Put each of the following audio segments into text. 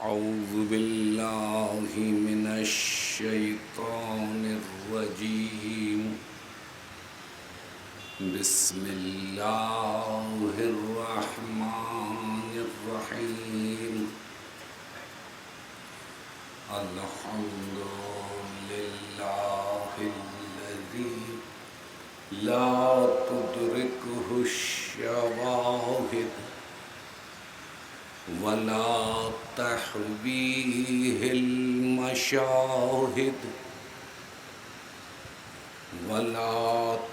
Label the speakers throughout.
Speaker 1: أعوذ بالله من الشيطان الرجيم. بسم الله الرحمن الرحيم. الحمد لله الذي لا تدركه الشواهد ولا تحويه المشاهد ولا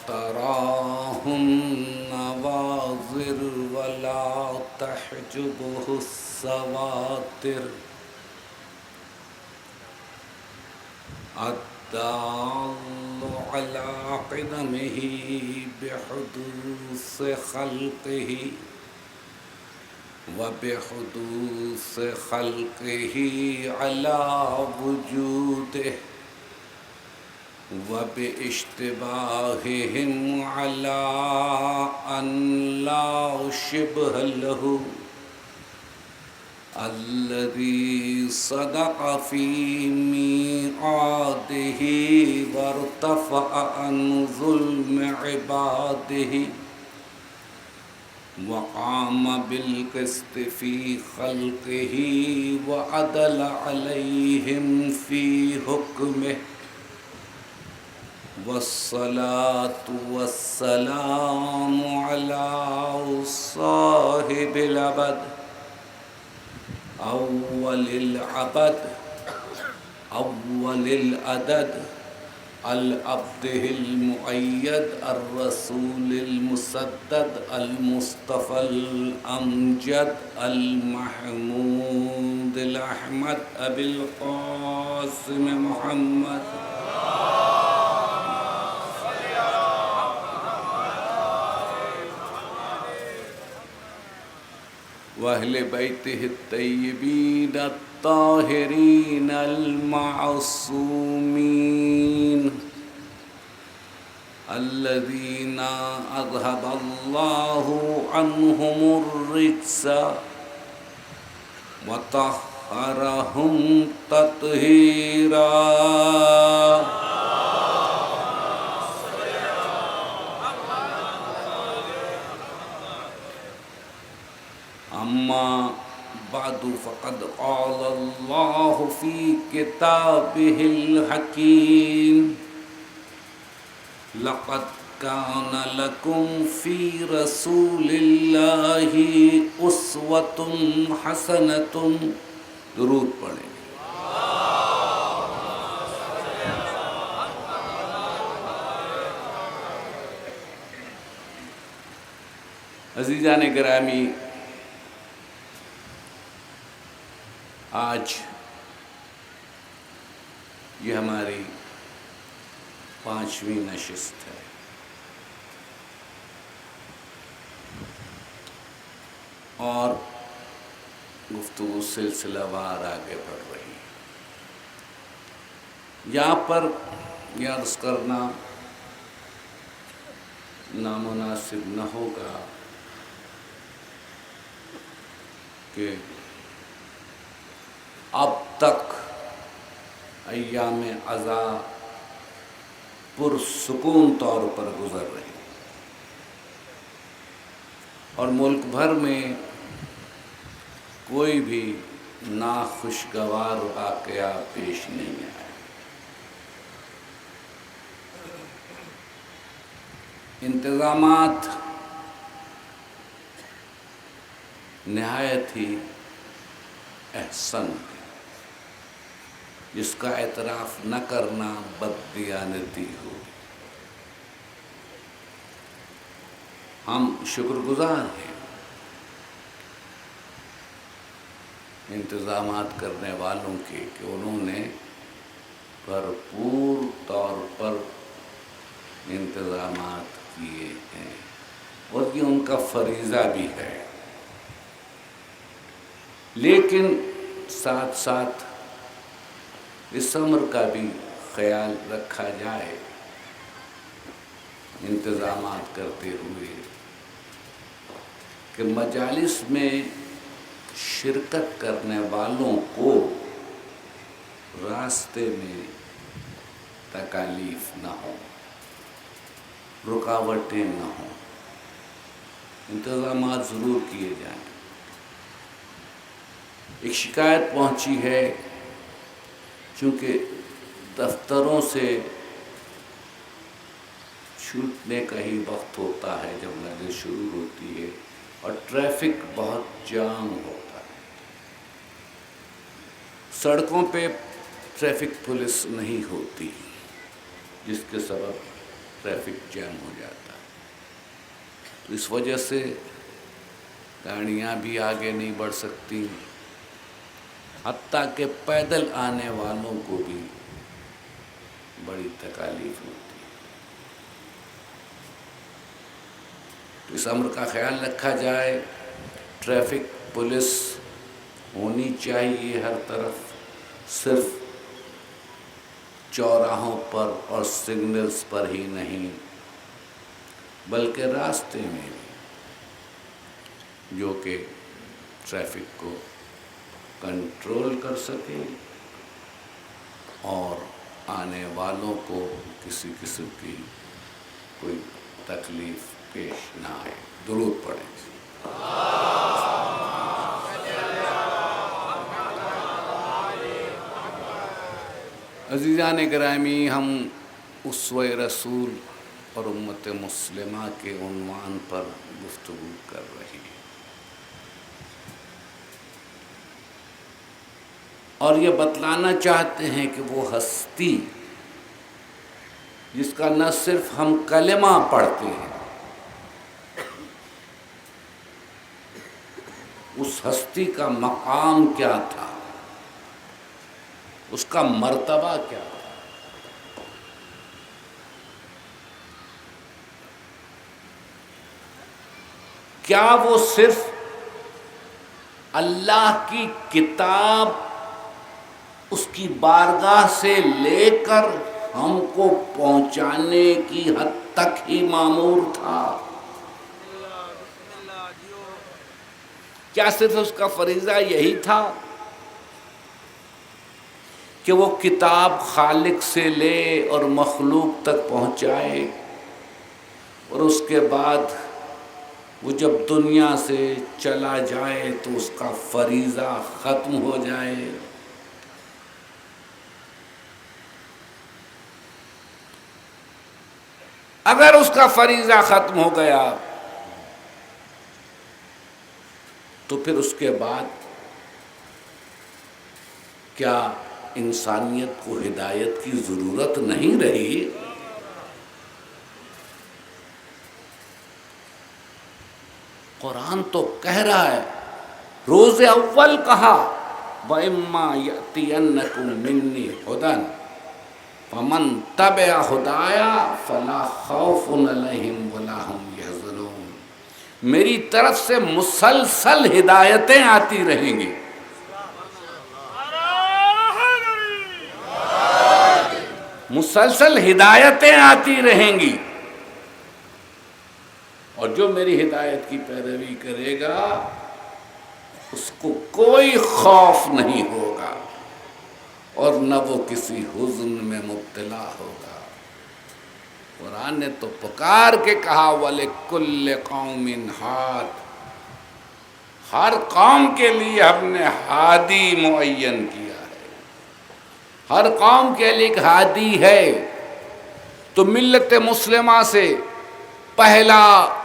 Speaker 1: تراه النواظر ولا تحجبه السواتر. الدال على قدمه بحدوث خلقه وبحدوث خلقه على وجوده وباشتباههم على أن لا شبه له. الذي صدق في ميعاده وارتفع عن ظلم عباده وقام بالقسط في خلقه وعدل عليهم في حكمه. والصلاة والسلام على صاحب الأبد أول العبد أول العدد العبد المؤيد الرسول المسدد المصطفى الأمجد المحمود الأحمد أبي القاسم محمد وأهل بيته الطيبين الطاهرين المعصومين الذين أذهب الله عنهم الرجس وطهرهم تطهيرا. أما بعد فقد قال الله في كتابه الحكيم: لقد كان لكم في رسول الله أسوة حسنة. درود پڑھیں. عزیزان گرامی، آج یہ ہماری 5ویں نشست ہے. اور گفتگو سلسلہ وار آگے بڑھ رہی ہے. یہاں پر یہ عرض کرنا نامناسب نہ ہوگا کہ اب تک ایام عزا پرسکون طور پر گزر رہی اور ملک بھر میں کوئی بھی ناخوشگوار واقعہ پیش نہیں آیا. انتظامات نہایت ہی احسن ہے، جس کا اعتراف نہ کرنا بددیانتی ہو. ہم شکر گزار ہیں انتظامات کرنے والوں کے کہ انہوں نے بھرپور طور پر انتظامات کیے ہیں اور یہ ان کا فریضہ بھی ہے. لیکن ساتھ ساتھ اس امر کا بھی خیال رکھا جائے انتظامات کرتے ہوئے کہ مجالس میں شرکت کرنے والوں کو راستے میں تکالیف نہ ہو، رکاوٹیں نہ ہوں، انتظامات ضرور کیے جائیں۔ ایک شکایت پہنچی ہے، چونکہ دفتروں سے چھوٹنے کا ہی وقت ہوتا ہے جب مجلس شروع ہوتی ہے، اور ٹریفک بہت جام ہوتا ہے۔ سڑکوں پہ ٹریفک پولیس نہیں ہوتی، جس کے سبب ٹریفک جام ہو جاتا ہے۔ تو اس وجہ سے گاڑیاں بھی آگے نہیں بڑھ سکتی، حتیٰ کہ پیدل آنے والوں کو بھی بڑی تکالیف ہوتی ہے۔ تو اس امر کا خیال رکھا جائے، ٹریفک پولیس ہونی چاہیے ہر طرف، صرف چوراہوں پر اور سگنلز پر ہی نہیں، بلکہ راستے میں بھی، جو کہ ٹریفک کو کنٹرول کر سکے اور آنے والوں کو کسی قسم کی کوئی تکلیف پیش نہ آئے۔ درود پڑھیں۔ عزیزان گرامی، ہم اسوہ رسول اور امت مسلمہ کے عنوان پر گفتگو کر رہے ہیں، اور یہ بتلانا چاہتے ہیں کہ وہ ہستی جس کا نہ صرف ہم کلمہ پڑھتے ہیں، اس ہستی کا مقام کیا تھا، اس کا مرتبہ کیا تھا۔ کیا وہ صرف اللہ کی کتاب اس کی بارگاہ سے لے کر ہم کو پہنچانے کی حد تک ہی مامور تھا؟ کیا صرف اس کا فریضہ یہی تھا کہ وہ کتاب خالق سے لے اور مخلوق تک پہنچائے، اور اس کے بعد وہ جب دنیا سے چلا جائے تو اس کا فریضہ ختم ہو جائے؟ اگر اس کا فریضہ ختم ہو گیا تو پھر اس کے بعد کیا انسانیت کو ہدایت کی ضرورت نہیں رہی؟ قرآن تو کہہ رہا ہے، روز اول کہا وَإِمَّا يَأْتِيَنَّكُم مِّنِّي هُدًى فَمَن تَبِعَ هُدَايَ فَلَا خَوْفٌ عَلَيْهِمْ وَلَا هُمْ يَحْزَنُونَ۔ میری طرف سے مسلسل ہدایتیں آتی رہیں گی، مسلسل ہدایتیں آتی رہیں گی، اور جو میری ہدایت کی پیروی کرے گا اس کو کوئی خوف نہیں ہوگا، اور نہ وہ کسی حزن میں مبتلا ہوگا۔ قرآن نے تو پکار کے کہا وَلِكُلِّ قَوْمٍ ہَادٍ، ہر قوم کے لیے ہم نے ہادی معین کیا ہے، ہر قوم کے لیے ایک ہادی ہے۔ تو ملت مسلمہ سے پہلا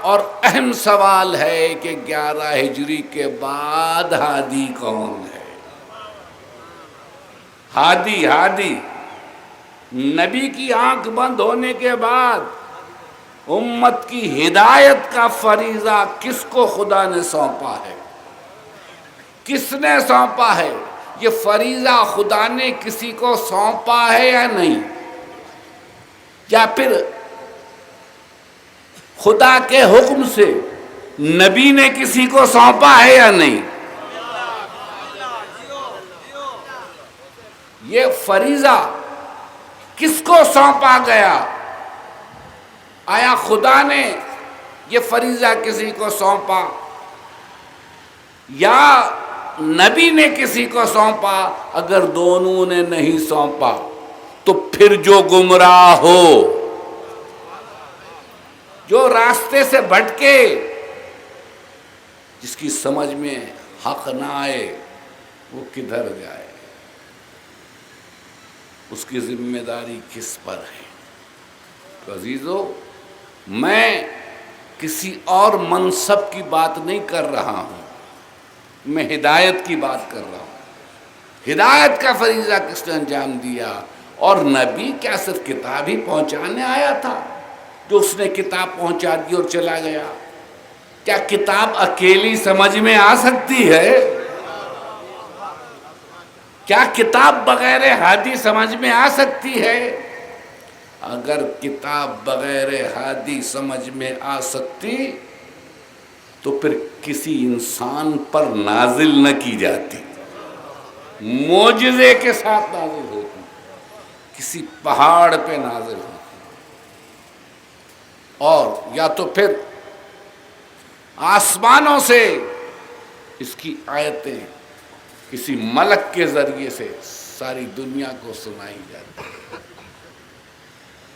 Speaker 1: اور اہم سوال ہے کہ 11 ہجری کے بعد ہادی کون ہے؟ ہادی نبی کی آنکھ بند ہونے کے بعد امت کی ہدایت کا فریضہ کس کو خدا نے سونپا ہے؟ کس نے سونپا ہے؟ یہ فریضہ خدا نے کسی کو سونپا ہے یا نہیں؟ یا پھر خدا کے حکم سے نبی نے کسی کو سونپا ہے یا نہیں؟ یہ فریضہ کس کو سونپا گیا؟ آیا خدا نے یہ فریضہ کسی کو سونپا، یا نبی نے کسی کو سونپا، اگر دونوں نے نہیں سونپا تو پھر جو گمراہ ہو، جو راستے سے بھٹکے، جس کی سمجھ میں حق نہ آئے، وہ کدھر جائے؟ اس کی ذمہ داری کس پر ہے؟ تو عزیزو، میں کسی اور منصب کی بات نہیں کر رہا ہوں، میں ہدایت کی بات کر رہا ہوں۔ ہدایت کا فریضہ کس نے انجام دیا؟ اور نبی کیا صرف کتاب ہی پہنچانے آیا تھا جو اس نے کتاب پہنچا دی اور چلا گیا؟ کیا کتاب اکیلی سمجھ میں آ سکتی ہے؟ کیا کتاب بغیر ہادی سمجھ میں آ سکتی ہے؟ اگر کتاب بغیر ہادی سمجھ میں آ سکتی تو پھر کسی انسان پر نازل نہ کی جاتی، معجزے کے ساتھ نازل ہوتی، کسی پہاڑ پہ نازل ہوتی، اور یا تو پھر آسمانوں سے اس کی آیتیں کسی ملک کے ذریعے سے ساری دنیا کو سنائی جاتی۔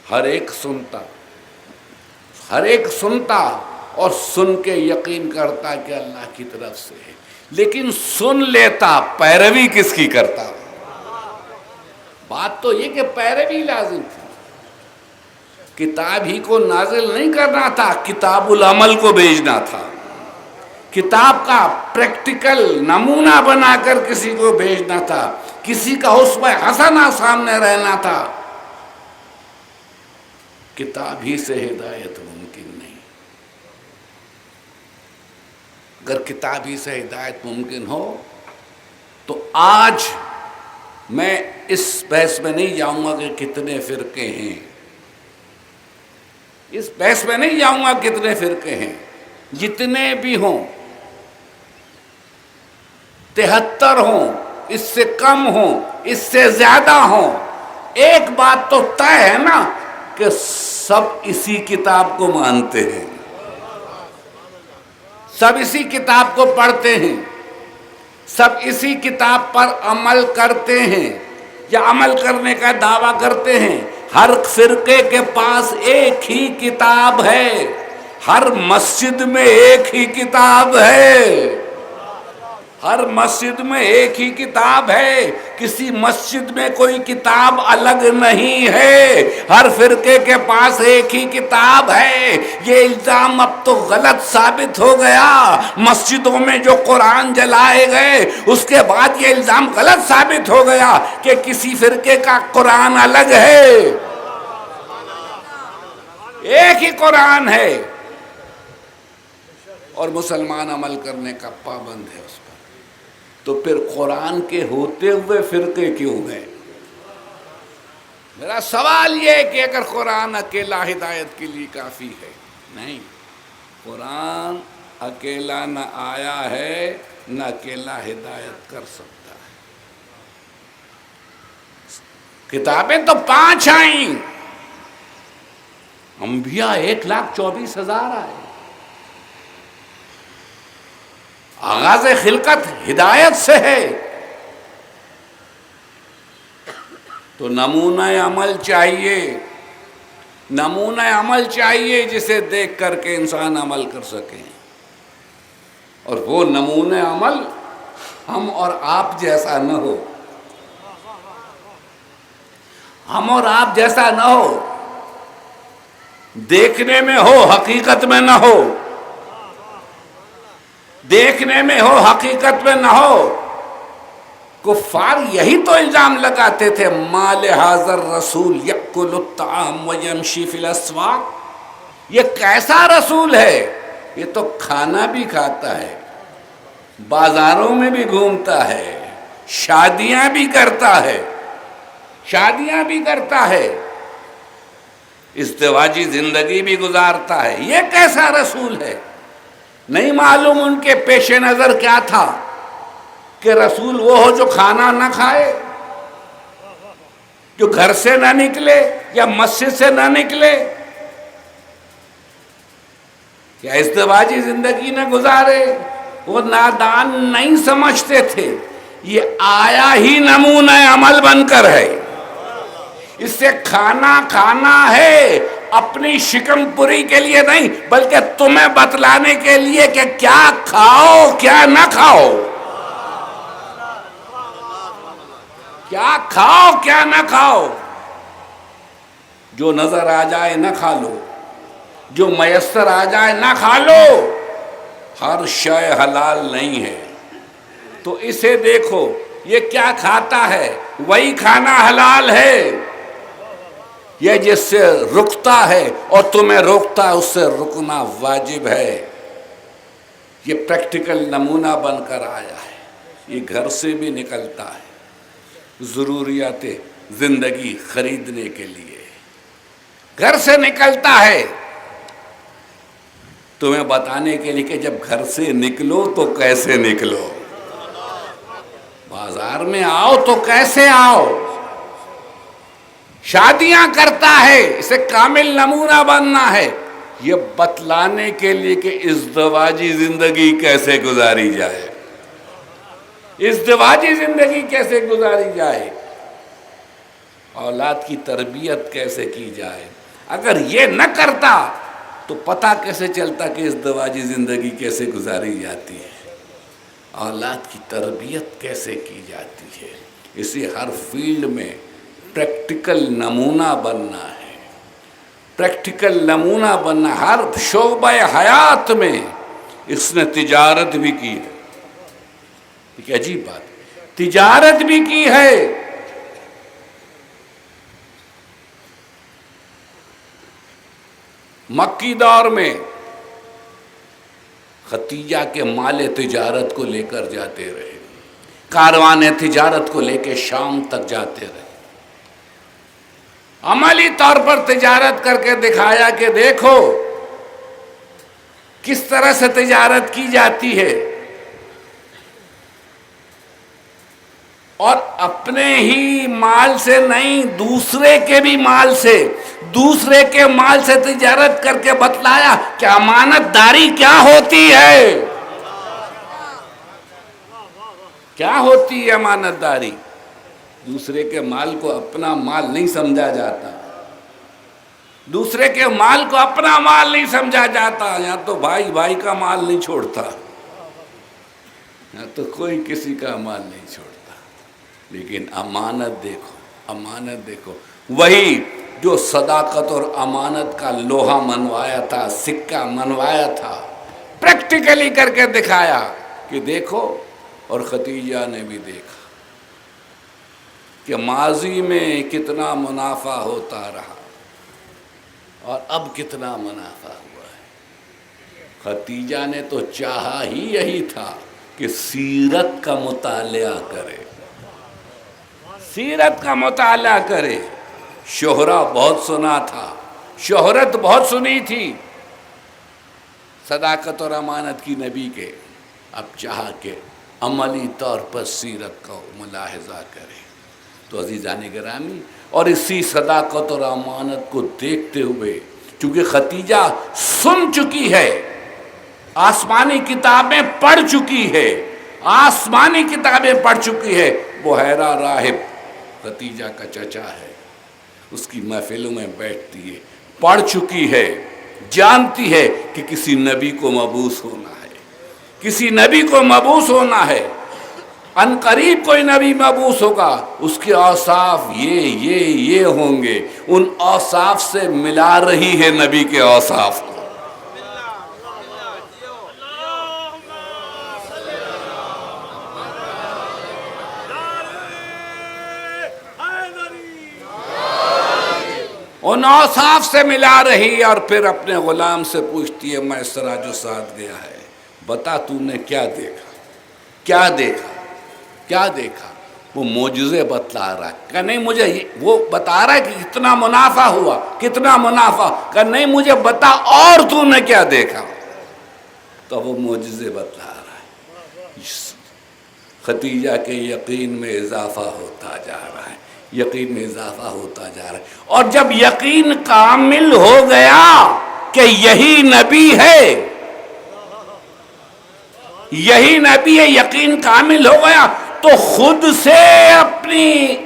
Speaker 1: ہر ایک سنتا اور سن کے یقین کرتا کہ اللہ کی طرف سے ہے، لیکن سن لیتا، پیروی کس کی کرتا؟ بات تو یہ کہ پیروی لازم تھی، کتاب ہی کو نازل نہیں کرنا تھا، کتاب العمل کو بھیجنا تھا، کتاب کا پریکٹیکل نمونہ بنا کر کسی کو بھیجنا تھا، کسی کا اسوہ حسنہ سامنے رہنا تھا۔ کتاب ہی سے ہدایت ممکن نہیں۔ اگر کتاب ہی سے ہدایت ممکن ہو تو آج میں اس بحث میں نہیں جاؤں گا کہ کتنے فرقے ہیں، اس بحث میں نہیں جاؤں گا کتنے فرقے ہیں، جتنے بھی ہوں، 73 ہوں، اس سے کم ہوں، اس سے زیادہ ہوں، ایک بات تو طے ہے نا کہ سب اسی کتاب کو مانتے ہیں، سب اسی کتاب کو پڑھتے ہیں، سب اسی کتاب پر عمل کرتے ہیں یا عمل کرنے کا دعویٰ کرتے ہیں۔ ہر فرقے کے پاس ایک ہی کتاب ہے، ہر مسجد میں ایک ہی کتاب ہے، ہر مسجد میں ایک ہی کتاب ہے، کسی مسجد میں کوئی کتاب الگ نہیں ہے، ہر فرقے کے پاس ایک ہی کتاب ہے۔ یہ الزام اب تو غلط ثابت ہو گیا، مسجدوں میں جو قرآن جلائے گئے اس کے بعد یہ الزام غلط ثابت ہو گیا کہ کسی فرقے کا قرآن الگ ہے، ایک ہی قرآن ہے اور مسلمان عمل کرنے کا پابند ہے اس پر۔ تو پھر قرآن کے ہوتے ہوئے فرقے کیوں گئے؟ میرا سوال یہ ہے کہ اگر قرآن اکیلا ہدایت کے لیے کافی ہے، نہیں، قرآن اکیلا نہ آیا ہے نہ اکیلا ہدایت کر سکتا ہے۔ کتابیں تو 5 آئیں، انبیاء 1,24,000 آئے، آغاز خلقت ہدایت سے ہے، تو نمونہ عمل چاہیے، نمونہ عمل چاہیے جسے دیکھ کر کے انسان عمل کر سکے، اور وہ نمونہ عمل ہم اور آپ جیسا نہ ہو، ہم اور آپ جیسا نہ ہو، دیکھنے میں ہو حقیقت میں نہ ہو، دیکھنے میں ہو حقیقت میں نہ ہو۔ کفار یہی تو الزام لگاتے تھے، ما لہذا الرسول یأکل الطعام ویمشی فی الاسواق، یہ کیسا رسول ہے، یہ تو کھانا بھی کھاتا ہے، بازاروں میں بھی گھومتا ہے، شادیاں بھی کرتا ہے، شادیاں بھی کرتا ہے، ازدواجی زندگی بھی گزارتا ہے، یہ کیسا رسول ہے؟ نہیں معلوم ان کے پیش نظر کیا تھا کہ رسول وہ ہو جو کھانا نہ کھائے، جو گھر سے نہ نکلے یا مسجد سے نہ نکلے، یا ازدواجی زندگی نہ گزارے، وہ نادان نہیں سمجھتے تھے یہ آیا ہی نمونہ عمل بن کر ہے، اس سے کھانا کھانا ہے اپنی شکم پوری کے لیے نہیں، بلکہ تمہیں بتلانے کے لیے کہ کیا کھاؤ کیا نہ کھاؤ، کیا کھاؤ کیا نہ کھاؤ، جو نظر آ جائے نہ کھا لو، جو میسر آ جائے نہ کھا لو، ہر شے حلال نہیں ہے۔ تو اسے دیکھو یہ کیا کھاتا ہے، وہی کھانا حلال ہے، یہ جس سے رکتا ہے اور تمہیں روکتا ہے اس سے رکنا واجب ہے۔ یہ پریکٹیکل نمونہ بن کر آیا ہے، یہ گھر سے بھی نکلتا ہے، ضروریات زندگی خریدنے کے لیے گھر سے نکلتا ہے، تمہیں بتانے کے لیے کہ جب گھر سے نکلو تو کیسے نکلو، بازار میں آؤ تو کیسے آؤ، شادیاں کرتا ہے، اسے کامل نمونہ بننا ہے، یہ بتلانے کے لیے کہ ازدواجی زندگی کیسے گزاری جائے، ازدواجی زندگی کیسے گزاری جائے، اولاد کی تربیت کیسے کی جائے۔ اگر یہ نہ کرتا تو پتہ کیسے چلتا کہ ازدواجی زندگی کیسے گزاری جاتی ہے، اولاد کی تربیت کیسے کی جاتی ہے۔ اسی ہر فیلڈ میں پریکٹیکل نمونہ بننا ہے، پریکٹیکل نمونہ بننا، ہر شعبہ حیات میں۔ اس نے تجارت بھی کی ہے، ایک عجیب بات، تجارت بھی کی ہے، مکی دور میں ختیجہ کے مال تجارت کو لے کر جاتے رہے، کارواں تجارت کو لے کے شام تک جاتے رہے، عملی طور پر تجارت کر کے دکھایا کہ دیکھو کس طرح سے تجارت کی جاتی ہے، اور اپنے ہی مال سے نہیں دوسرے کے بھی مال سے، دوسرے کے مال سے تجارت کر کے بتلایا کہ امانت داری کیا ہوتی ہے، کیا ہوتی ہے امانت داری۔ دوسرے کے مال کو اپنا مال نہیں سمجھا جاتا، دوسرے کے مال کو اپنا مال نہیں سمجھا جاتا، یہاں تو بھائی بھائی کا مال نہیں چھوڑتا، یہاں تو کوئی کسی کا مال نہیں چھوڑتا، لیکن امانت دیکھو، امانت دیکھو، وہی جو صداقت اور امانت کا لوہا منوایا تھا، سکہ منوایا تھا، پریکٹیکلی کر کے دکھایا کہ دیکھو، اور ختیجہ نے بھی دیکھا کہ ماضی میں کتنا منافع ہوتا رہا اور اب کتنا منافع ہوا ہے۔ ختیجہ نے تو چاہا ہی یہی تھا کہ سیرت کا مطالعہ کرے، سیرت کا مطالعہ کرے، شہرہ بہت سنا تھا، شہرت بہت سنی تھی صداقت اور امانت کی نبی کے، اب چاہا کہ عملی طور پر سیرت کا ملاحظہ کرے۔ تو عزیزان گرامی، اور اسی صداقت اور امانت کو دیکھتے ہوئے، چونکہ ختیجہ سن چکی ہے، آسمانی کتابیں پڑھ چکی ہے، آسمانی کتابیں پڑھ چکی ہے، بحیرہ راہب ختیجہ کا چچا ہے، اس کی محفلوں میں بیٹھتی ہے، پڑھ چکی ہے، جانتی ہے کہ کسی نبی کو مبعوث ہونا ہے، کسی نبی کو مبعوث ہونا ہے، ان قریب کوئی نبی مبعوث ہوگا، اس کے اوصاف یہ ہوں گے، ان اوصاف سے ملا رہی ہے نبی کے اوصاف کو۔ ان اوصاف سے ملا رہی، اور پھر اپنے غلام سے پوچھتی ہے، میسرہ جو ساتھ گیا ہے، بتا تو نے کیا دیکھا، کیا دیکھا، کیا دیکھا؟ وہ معجزے بتلا رہا ہے کہ نہیں مجھے، وہ بتا رہا ہے کہ کتنا منافع ہوا، کتنا منافع، کہ نہیں مجھے بتا اور تو نے کیا دیکھا، تو وہ معجزے بتلا رہا ہے۔ ختیجہ کے یقین میں اضافہ ہوتا جا رہا ہے، یقین میں اضافہ ہوتا جا رہا ہے، اور جب یقین کامل ہو گیا کہ یہی نبی ہے، یہی نبی ہے، یقین کامل ہو گیا تو خود سے اپنی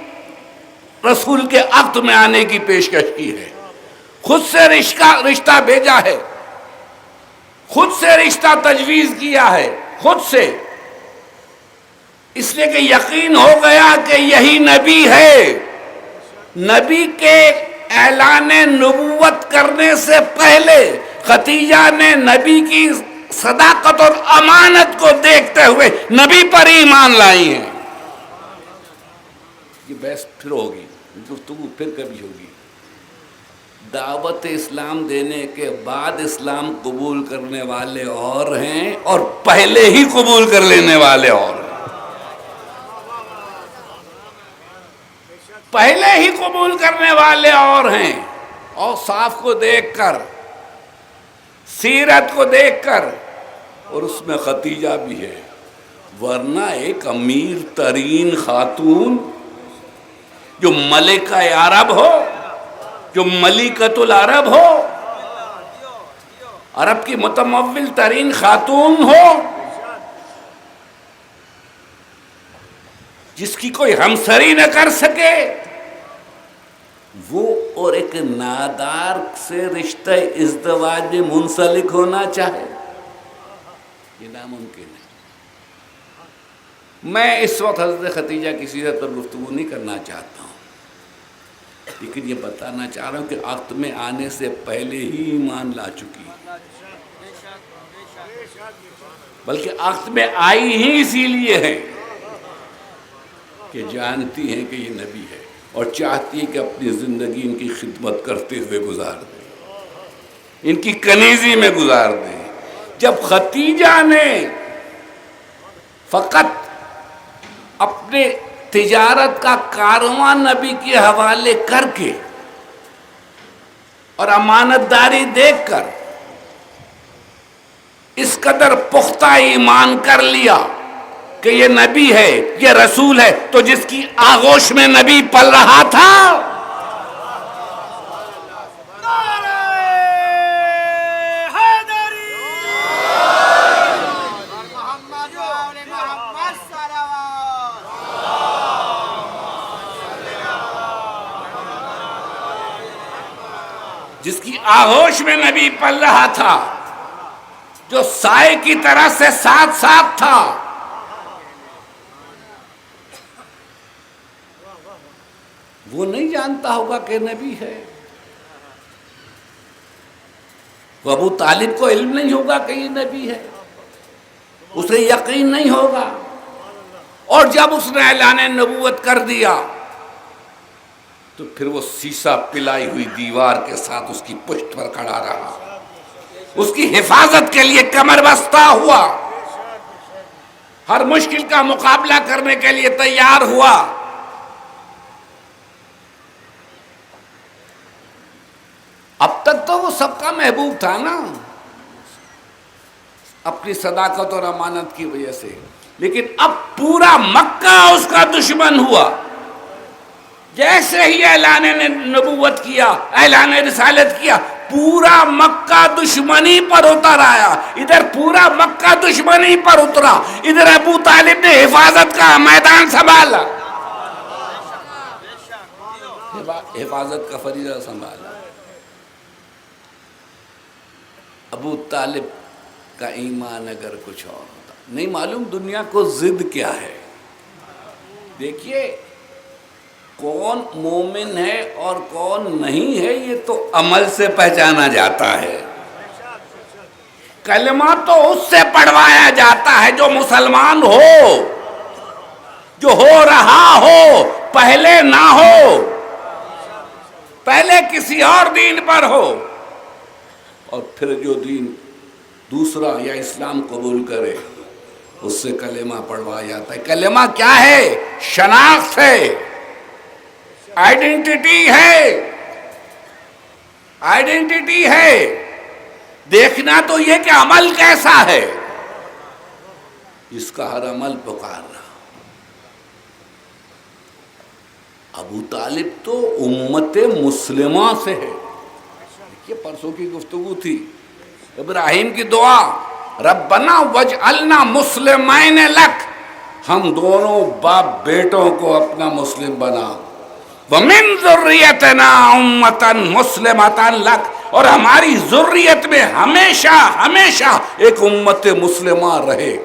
Speaker 1: رسول کے عقد میں آنے کی پیشکش کی ہے، خود سے رشتہ بھیجا ہے، خود سے رشتہ تجویز کیا ہے، خود سے، اس لیے کہ یقین ہو گیا کہ یہی نبی ہے۔ نبی کے اعلان نبوت کرنے سے پہلے خدیجہ نے نبی کی صداقت اور امانت کو دیکھتے ہوئے نبی پر ایمان لائی ہیں۔ یہ بحث پھر ہوگی، گفتگو پھر کبھی ہوگی۔ دعوت اسلام دینے کے بعد اسلام قبول کرنے والے اور ہیں اور پہلے ہی قبول کر لینے والے اور ہیں۔ پہلے ہی قبول کرنے والے اور ہیں، اور صاف کو دیکھ کر، سیرت کو دیکھ کر، اور اس میں خدیجہ بھی ہے، ورنہ ایک امیر ترین خاتون جو ملکہ عرب ہو، جو ملکۃ العرب ہو، عرب کی متمول ترین خاتون ہو، جس کی کوئی ہمسری نہ کر سکے، وہ اور ایک نادار سے رشتہ ازدواج میں منسلک ہونا چاہے، یہ ناممکن ہے۔ میں اس وقت حضرت خدیجہ کی سیرت پر گفتگو نہیں کرنا چاہتا ہوں، لیکن یہ بتانا چاہ رہا ہوں کہ عقد میں آنے سے پہلے ہی ایمان لا چکی، بلکہ عقد میں آئی ہی اسی لیے ہے کہ جانتی ہیں کہ یہ نبی ہے اور چاہتی ہے کہ اپنی زندگی ان کی خدمت کرتے ہوئے گزار دیں، ان کی کنیزی میں گزار دیں۔ جب خدیجہ نے فقط اپنے تجارت کا کارواں نبی کے حوالے کر کے اور امانت داری دیکھ کر اس قدر پختہ ایمان کر لیا کہ یہ نبی ہے، یہ رسول ہے، تو جس کی آغوش میں نبی پل رہا تھا، جس کی آغوش میں نبی پل رہا تھا، جو سائے کی طرح سے ساتھ ساتھ تھا، وہ نہیں جانتا ہوگا کہ نبی ہے؟ وہ ابو طالب کو علم نہیں ہوگا کہ یہ نبی ہے؟ اسے یقین نہیں ہوگا؟ اور جب اس نے اعلان نبوت کر دیا تو پھر وہ سیسا پلائی ہوئی دیوار کے ساتھ اس کی پشت پر کھڑا رہا، اس کی حفاظت کے لیے کمر بستہ ہوا، ہر مشکل کا مقابلہ کرنے کے لیے تیار ہوا۔ اب تک تو وہ سب کا محبوب تھا نا، اپنی صداقت اور امانت کی وجہ سے، لیکن اب پورا مکہ اس کا دشمن ہوا۔ جیسے ہی اعلان نبوت کیا، اعلان رسالت کیا، پورا مکہ دشمنی پر اتر آیا، ادھر پورا مکہ دشمنی پر اترا، ادھر ابو طالب نے حفاظت کا میدان سنبھالا، حفاظت کا فریضہ سنبھالا۔ ابو طالب کا ایمان اگر کچھ اور ہوتا، نہیں معلوم دنیا کو ضد کیا ہے۔ دیکھیے کون مومن ہے اور کون نہیں ہے یہ تو عمل سے پہچانا جاتا ہے۔ کلمہ تو اس سے پڑھوایا جاتا ہے جو مسلمان ہو، جو ہو رہا ہو، پہلے نہ ہو، پہلے کسی اور دین پر ہو، اور پھر جو دین دوسرا یا اسلام قبول کرے اس سے کلمہ پڑھوایا جاتا ہے۔ کلمہ کیا ہے؟ شناخت ہے، آئیڈینٹی ہے، آئیڈینٹی ہے۔ دیکھنا تو یہ کہ عمل کیسا ہے، اس کا ہر عمل پکار رہا۔ ابو طالب تو امت مسلمہ سے ہے۔ یہ پرسوں کی گفتگو تھی، ابراہیم کی دعا ربنا وجعلنا مسلمین لک، ہم دونوں باپ بیٹوں کو اپنا مسلم بنا، ومن ذریتنا امتا مسلمتا لک، اور ہماری ذریت میں ہمیشہ ہمیشہ ایک امت مسلمہ رہے۔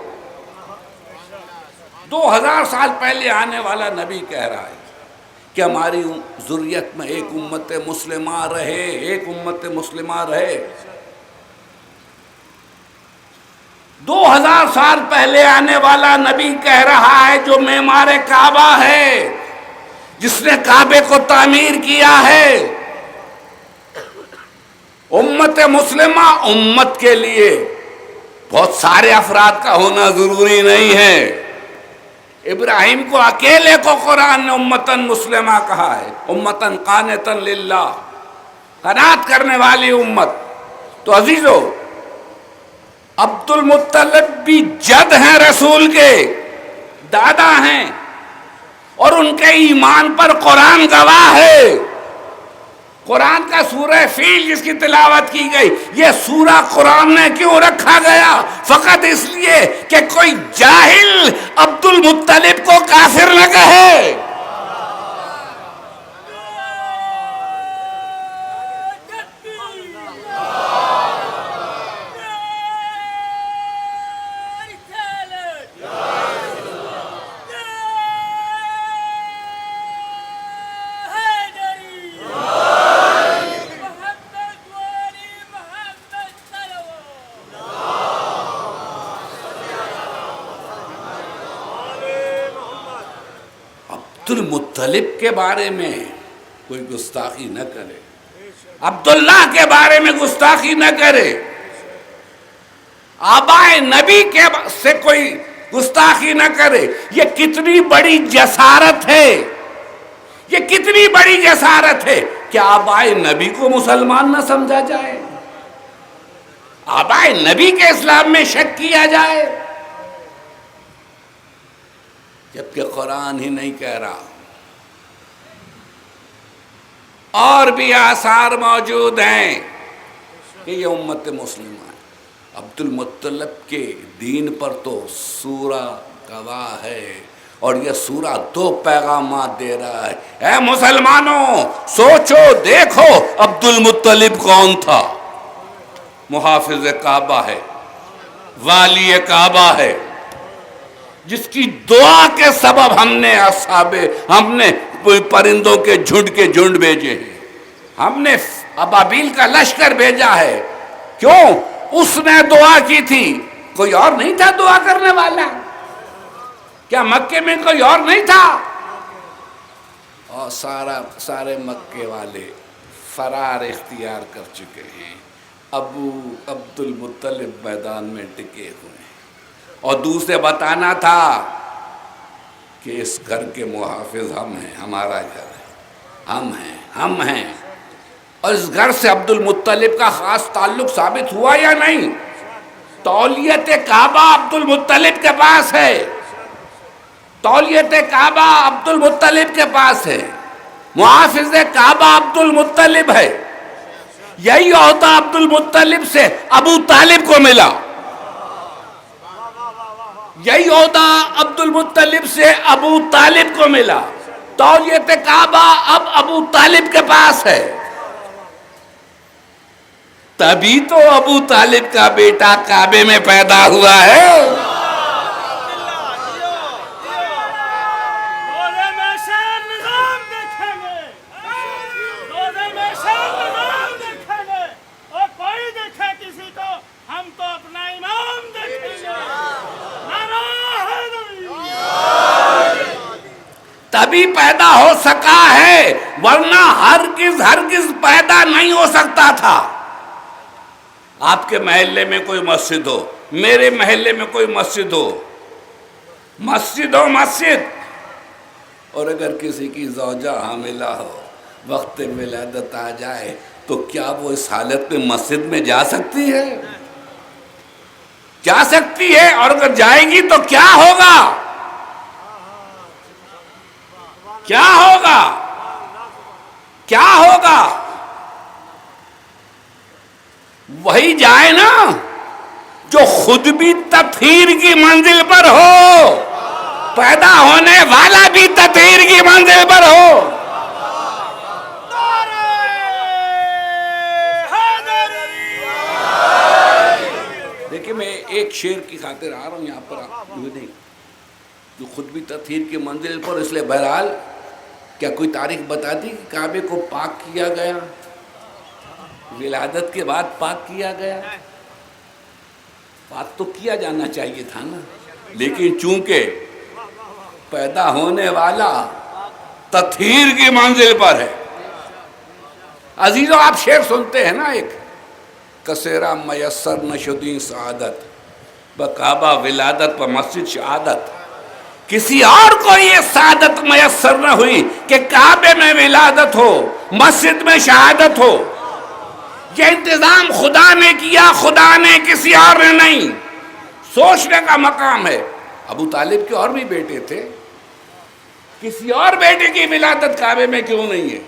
Speaker 1: 2000 سال پہلے آنے والا نبی کہہ رہا ہے کہ ہماری ذریت میں ایک امت مسلمہ رہے، ایک امت مسلمہ رہے۔ 2000 سال پہلے آنے والا نبی کہہ رہا ہے جو معمار کعبہ ہے، جس نے کعبے کو تعمیر کیا ہے، امت مسلمہ امت کے لیے بہت سارے افراد کا ہونا ضروری نہیں ہے۔ ابراہیم کو اکیلے کو قرآن نے امتن مسلمہ کہا ہے، امتن قانتن للہ، قناعت کرنے والی امت۔ تو عزیزو، عبد المطلب بھی جد ہیں رسول کے، دادا ہیں، اور ان کے ایمان پر قرآن گواہ ہے۔ قرآن کا سورہ فیل جس کی تلاوت کی گئی، یہ سورہ قرآن میں کیوں رکھا گیا؟ فقط اس لیے کہ کوئی جاہل عبد المطلب کو کافر نہ کہے۔ عبد المطلب کے بارے میں کوئی گستاخی نہ کرے، عبداللہ کے بارے میں گستاخی نہ کرے، آبائے نبی کے سے کوئی گستاخی نہ کرے۔ یہ کتنی بڑی جسارت ہے، یہ کتنی بڑی جسارت ہے کہ آبائے نبی کو مسلمان نہ سمجھا جائے، آبائے نبی کے اسلام میں شک کیا جائے، جبکہ قرآن ہی نہیں کہہ رہا۔ اور بھی آثار موجود ہیں کہ یہ امت مسلمہ ہے۔ عبد المطلب کے دین پر تو سورہ گواہ ہے، اور یہ سورہ 2 پیغامات دے رہا ہے۔ اے مسلمانوں، سوچو دیکھو عبد المطلب کون تھا؟ محافظ کعبہ ہے، والی کعبہ ہے، جس کی دعا کے سبب ہم نے پرندوں کے جھنڈ بھیجے ہیں، ہم نے ابابیل کا لشکر بھیجا ہے۔ کیوں؟ اس نے دعا کی تھی، کوئی اور نہیں تھا دعا کرنے والا؟ کیا مکے میں کوئی اور نہیں تھا؟ اور سارے مکے والے فرار اختیار کر چکے ہیں، ابو عبد المطلب میدان میں ٹکے ہوئے ہیں، اور دوسرے بتانا تھا کہ اس گھر کے محافظ ہم ہیں، ہمارا گھر ہے، ہم ہیں۔ اور اس گھر سے عبد المطلب کا خاص تعلق ثابت ہوا یا نہیں؟ تولیت کعبہ عبد المطلب کے پاس ہے، تولیت کعبہ عبد المطلب کے پاس ہے، محافظ کعبہ عبد المطلب ہے۔ یہی عہدہ عبد المطلب سے ابو طالب کو ملا، یہی عہدہ عبد المطلب سے ابو طالب کو ملا۔ تولیت کعبہ اب ابو طالب کے پاس ہے، تبھی تو ابو طالب کا بیٹا کعبے میں پیدا ہوا ہے۔ تبھی پیدا ہو سکا ہے، ورنہ ہرگز پیدا نہیں ہو سکتا تھا۔ آپ کے محلے میں کوئی مسجد ہو، میرے محلے میں کوئی مسجد ہو، مسجد اور اگر کسی کی زوجہ حاملہ ہو، وقت ولادت آ جائے تو کیا وہ اس حالت میں مسجد میں جا سکتی ہے؟ جا سکتی ہے، اور اگر جائے گی تو کیا ہوگا؟ کیا ہوگا؟ کیا ہوگا؟ وہی جائے نا جو خود بھی تطہیر کی منزل پر ہو، پیدا ہونے والا بھی تطہیر کی منزل پر ہو. دیکھیں میں ایک شعر کی خاطر آ رہا ہوں یہاں پر، نہیں جو خود بھی تطہیر کی منزل پر، اس لیے بہرحال کیا کوئی تاریخ بتا دی کہ کعبے کو پاک کیا گیا، ولادت کے بعد پاک کیا گیا؟ پاک تو کیا جانا چاہیے تھا نا، لیکن چونکہ پیدا ہونے والا تطہیر کی منزل پر ہے. عزیزو آپ شعر سنتے ہیں نا، ایک کسیرا میسر نشدیں سعادت بکعبہ ولادت پر مسجد شہادت. کسی اور کو یہ سعادت میسر نہ ہوئی کہ کعبے میں ولادت ہو، مسجد میں شہادت ہو. یہ انتظام خدا نے کیا، خدا نے، کسی اور نے نہیں. سوچنے کا مقام ہے. ابو طالب کے اور بھی بیٹے تھے، کسی اور بیٹے کی ولادت کعبے میں کیوں نہیں ہے؟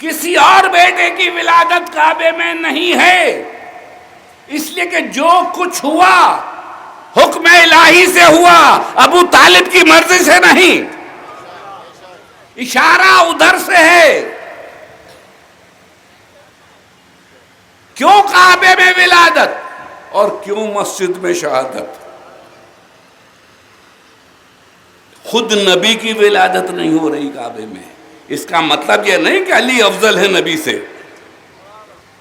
Speaker 1: کسی اور بیٹے کی ولادت کعبے میں نہیں ہے، اس لیے کہ جو کچھ ہوا حکم الہی سے ہوا، ابو طالب کی مرضی سے نہیں. اشارہ ادھر سے ہے. کیوں کعبے میں ولادت اور کیوں مسجد میں شہادت؟ خود نبی کی ولادت نہیں ہو رہی کعبے میں. اس کا مطلب یہ نہیں کہ علی افضل ہے نبی سے،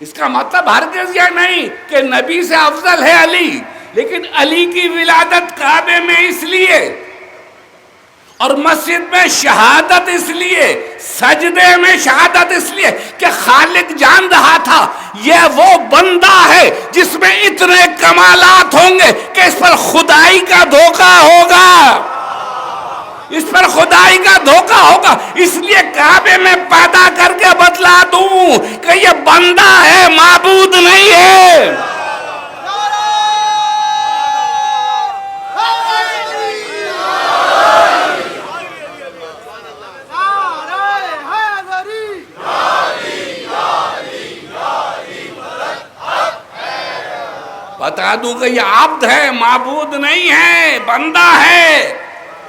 Speaker 1: اس کا مطلب ہرگز یہ نہیں کہ نبی سے افضل ہے علی، لیکن علی کی ولادت کعبے میں اس لیے اور مسجد میں شہادت اس لیے، سجدے میں شہادت اس لیے کہ خالق جان رہا تھا یہ وہ بندہ ہے جس میں اتنے کمالات ہوں گے کہ اس پر خدائی کا دھوکہ ہوگا، اس پر خدائی کا دھوکہ ہوگا. اس لیے کعبے میں پیدا کر کے بتلا دوں کہ یہ بندہ ہے، معبود نہیں ہے. بتا دوں کہ یہ عبد ہے، معبود نہیں ہے، بندہ ہے،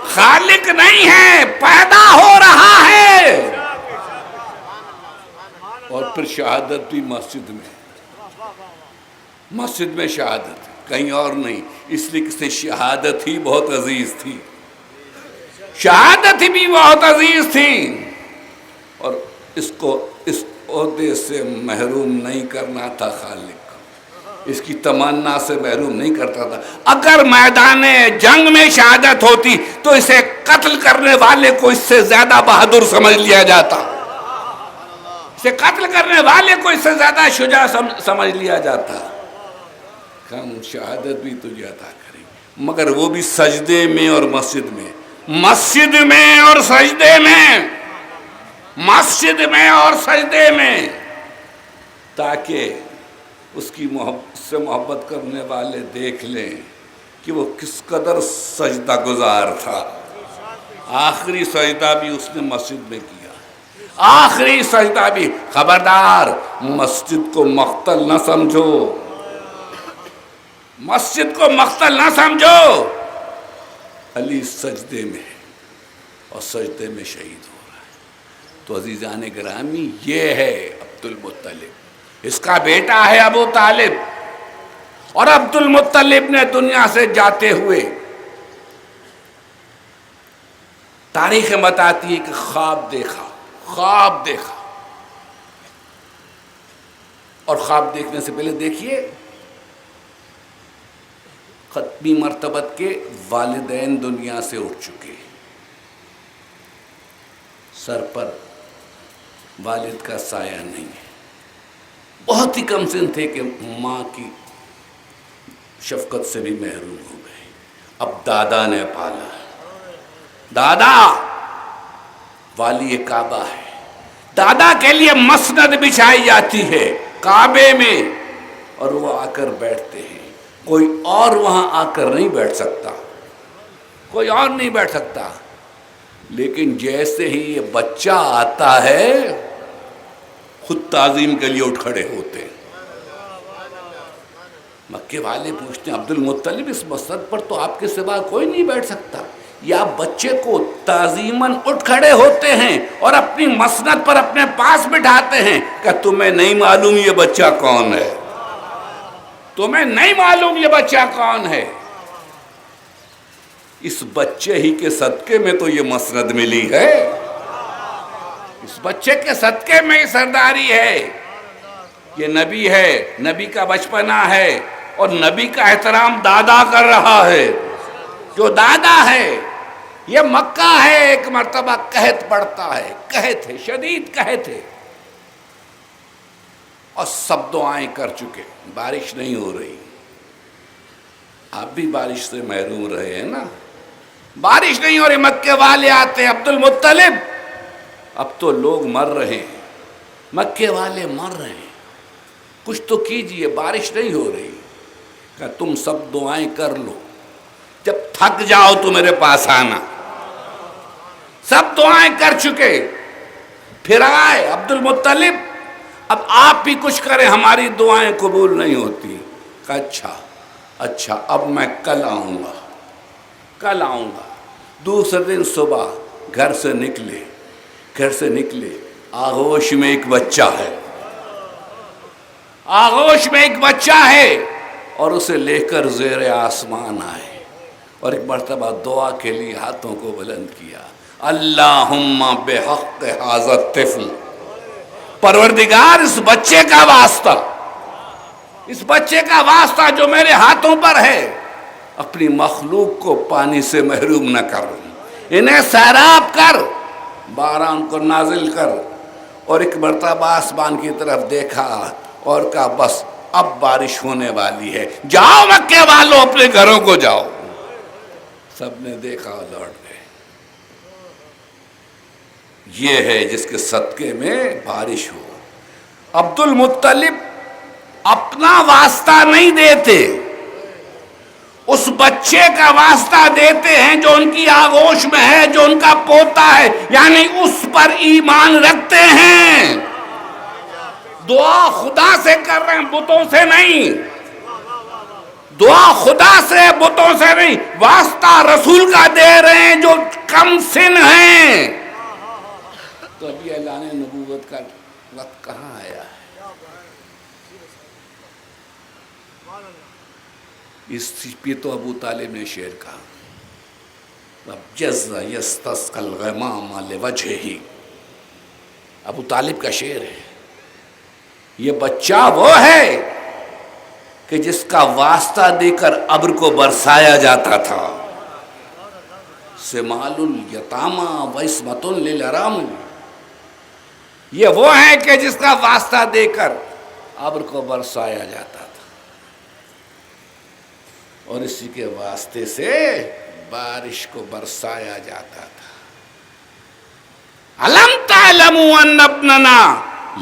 Speaker 1: خالق نہیں ہے، پیدا ہو رہا ہے. اور پھر شہادت بھی مسجد میں، مسجد میں شہادت، کہیں اور نہیں. اس لیے کہ شہادت ہی بہت عزیز تھی، شہادت ہی بھی بہت عزیز تھی، اور اس کو اس عہدے سے محروم نہیں کرنا تھا خالق، اس کی تمنا سے محروم نہیں کرتا تھا. اگر میدان جنگ میں شہادت ہوتی تو اسے قتل کرنے والے کو اس سے زیادہ بہادر سمجھ لیا جاتا، اسے قتل کرنے والے کو اس سے زیادہ شجاع سمجھ لیا جاتا. ہم شہادت بھی تجھے عطا کریں گے، مگر وہ بھی سجدے میں اور مسجد میں، مسجد میں اور سجدے میں، مسجد میں اور سجدے میں، تاکہ اس کی سے محبت کرنے والے دیکھ لیں کہ وہ کس قدر سجدہ گزار تھا. آخری سجدہ بھی اس نے مسجد میں کیا، آخری سجدہ بھی. خبردار مسجد کو مقتل نہ سمجھو، مسجد کو مقتل نہ سمجھو. علی سجدے میں ہے اور سجدے میں شہید ہو رہا ہے. تو عزیزان گرامی یہ ہے عبد المطلب، اس کا بیٹا ہے ابو طالب. اور عبد المطلب نے دنیا سے جاتے ہوئے تاریخ بتاتی ہے کہ خواب دیکھا، خواب دیکھا. اور خواب دیکھنے سے پہلے دیکھیے ختمی مرتبت کے والدین دنیا سے اٹھ چکے، سر پر والد کا سایہ نہیں ہے، بہت ہی کم سن تھے کہ ماں کی شفقت سے بھی محروم ہو گئے. اب دادا نے پالا، دادا والی کعبہ ہے، دادا کے لیے مسند بچھائی جاتی ہے کعبے میں اور وہ آ کر بیٹھتے ہیں. کوئی اور وہاں آ کر نہیں بیٹھ سکتا، کوئی اور نہیں بیٹھ سکتا. لیکن جیسے ہی یہ بچہ آتا ہے خود تعظیم کے لیے اٹھ کھڑے ہوتے. مکے والے پوچھتے ہیں عبد المطلب اس مسند پر تو آپ کے سوا کوئی نہیں بیٹھ سکتا. یا بچے کو تعظیماً اٹھ کھڑے ہوتے ہیں اور اپنی مسند پر اپنے پاس بٹھاتے ہیں کہ تمہیں نہیں معلوم یہ بچہ کون ہے, تمہیں نہیں معلوم یہ بچہ کون ہے. اس بچے ہی کے صدقے میں تو یہ مسند ملی ہے, اس بچے کے صدقے میں یہ سرداری ہے. یہ نبی ہے, نبی کا بچپنا ہے, اور نبی کا احترام دادا کر رہا ہے. جو دادا ہے یہ مکہ ہے, ایک مرتبہ قحط پڑتا ہے, قحط ہے, شدید قحط ہے, اور سب دعائیں کر چکے, بارش نہیں ہو رہی. آپ بھی بارش سے محروم رہے ہیں نا, بارش نہیں ہو رہی. مکے والے آتے ہیں, عبد المطلب اب تو لوگ مر رہے ہیں, مکے والے مر رہے ہیں, کچھ تو کیجئے, بارش نہیں ہو رہی. کہ تم سب دعائیں کر لو, جب تھک جاؤ تو میرے پاس آنا. سب دعائیں کر چکے, پھر آئے عبد المطلب, اب آپ بھی کچھ کریں, ہماری دعائیں قبول نہیں ہوتی. کہ اچھا اب میں کل آؤں گا, کل آؤں گا. دوسرے دن صبح گھر سے نکلے, آغوش میں ایک بچہ ہے, آغوش میں ایک بچہ ہے, اور اسے لے کر زیر آسمان آئے, اور ایک مرتبہ دعا کے لیے ہاتھوں کو بلند کیا, اللہم بحق ھذا الطفل, پروردگار اس بچے کا واسطہ, اس بچے کا واسطہ جو میرے ہاتھوں پر ہے, اپنی مخلوق کو پانی سے محروم نہ کر, انہیں سیراب کر, باران کو نازل کر. اور ایک مرتبہ آسمان کی طرف دیکھا اور کہا بس اب بارش ہونے والی ہے, جاؤ مکے والوں اپنے گھروں کو جاؤ. سب نے دیکھا اور لوٹ گئے. یہ ہے جس کے صدقے میں بارش ہو. عبد المطلب اپنا واسطہ نہیں دیتے, اس بچے کا واسطہ دیتے ہیں جو ان کی آغوش میں ہے, جو ان کا پوتا ہے, یعنی اس پر ایمان رکھتے ہیں. دعا خدا سے کر رہے ہیں, بتوں سے نہیں. دعا خدا سے, بتوں سے نہیں. واسطہ رسول کا دے رہے ہیں جو کم سن ہیں. تو ابھی اعلان نبوت کا وقت کہاں آیا ہے؟ اس پہ تو ابو طالب نے شعر کہا, رب جز یستسقی الغمام لوجہہ. ابو طالب کا شعر ہے. یہ بچہ وہ ہے کہ جس کا واسطہ دے کر ابر کو برسایا جاتا تھا. سمال الیتامی وعصمۃ للارامل. یہ وہ ہے کہ جس کا واسطہ دے کر ابر کو برسایا جاتا تھا, اور اسی کے واسطے سے بارش کو برسایا جاتا تھا. الم تعلموا ان ابننا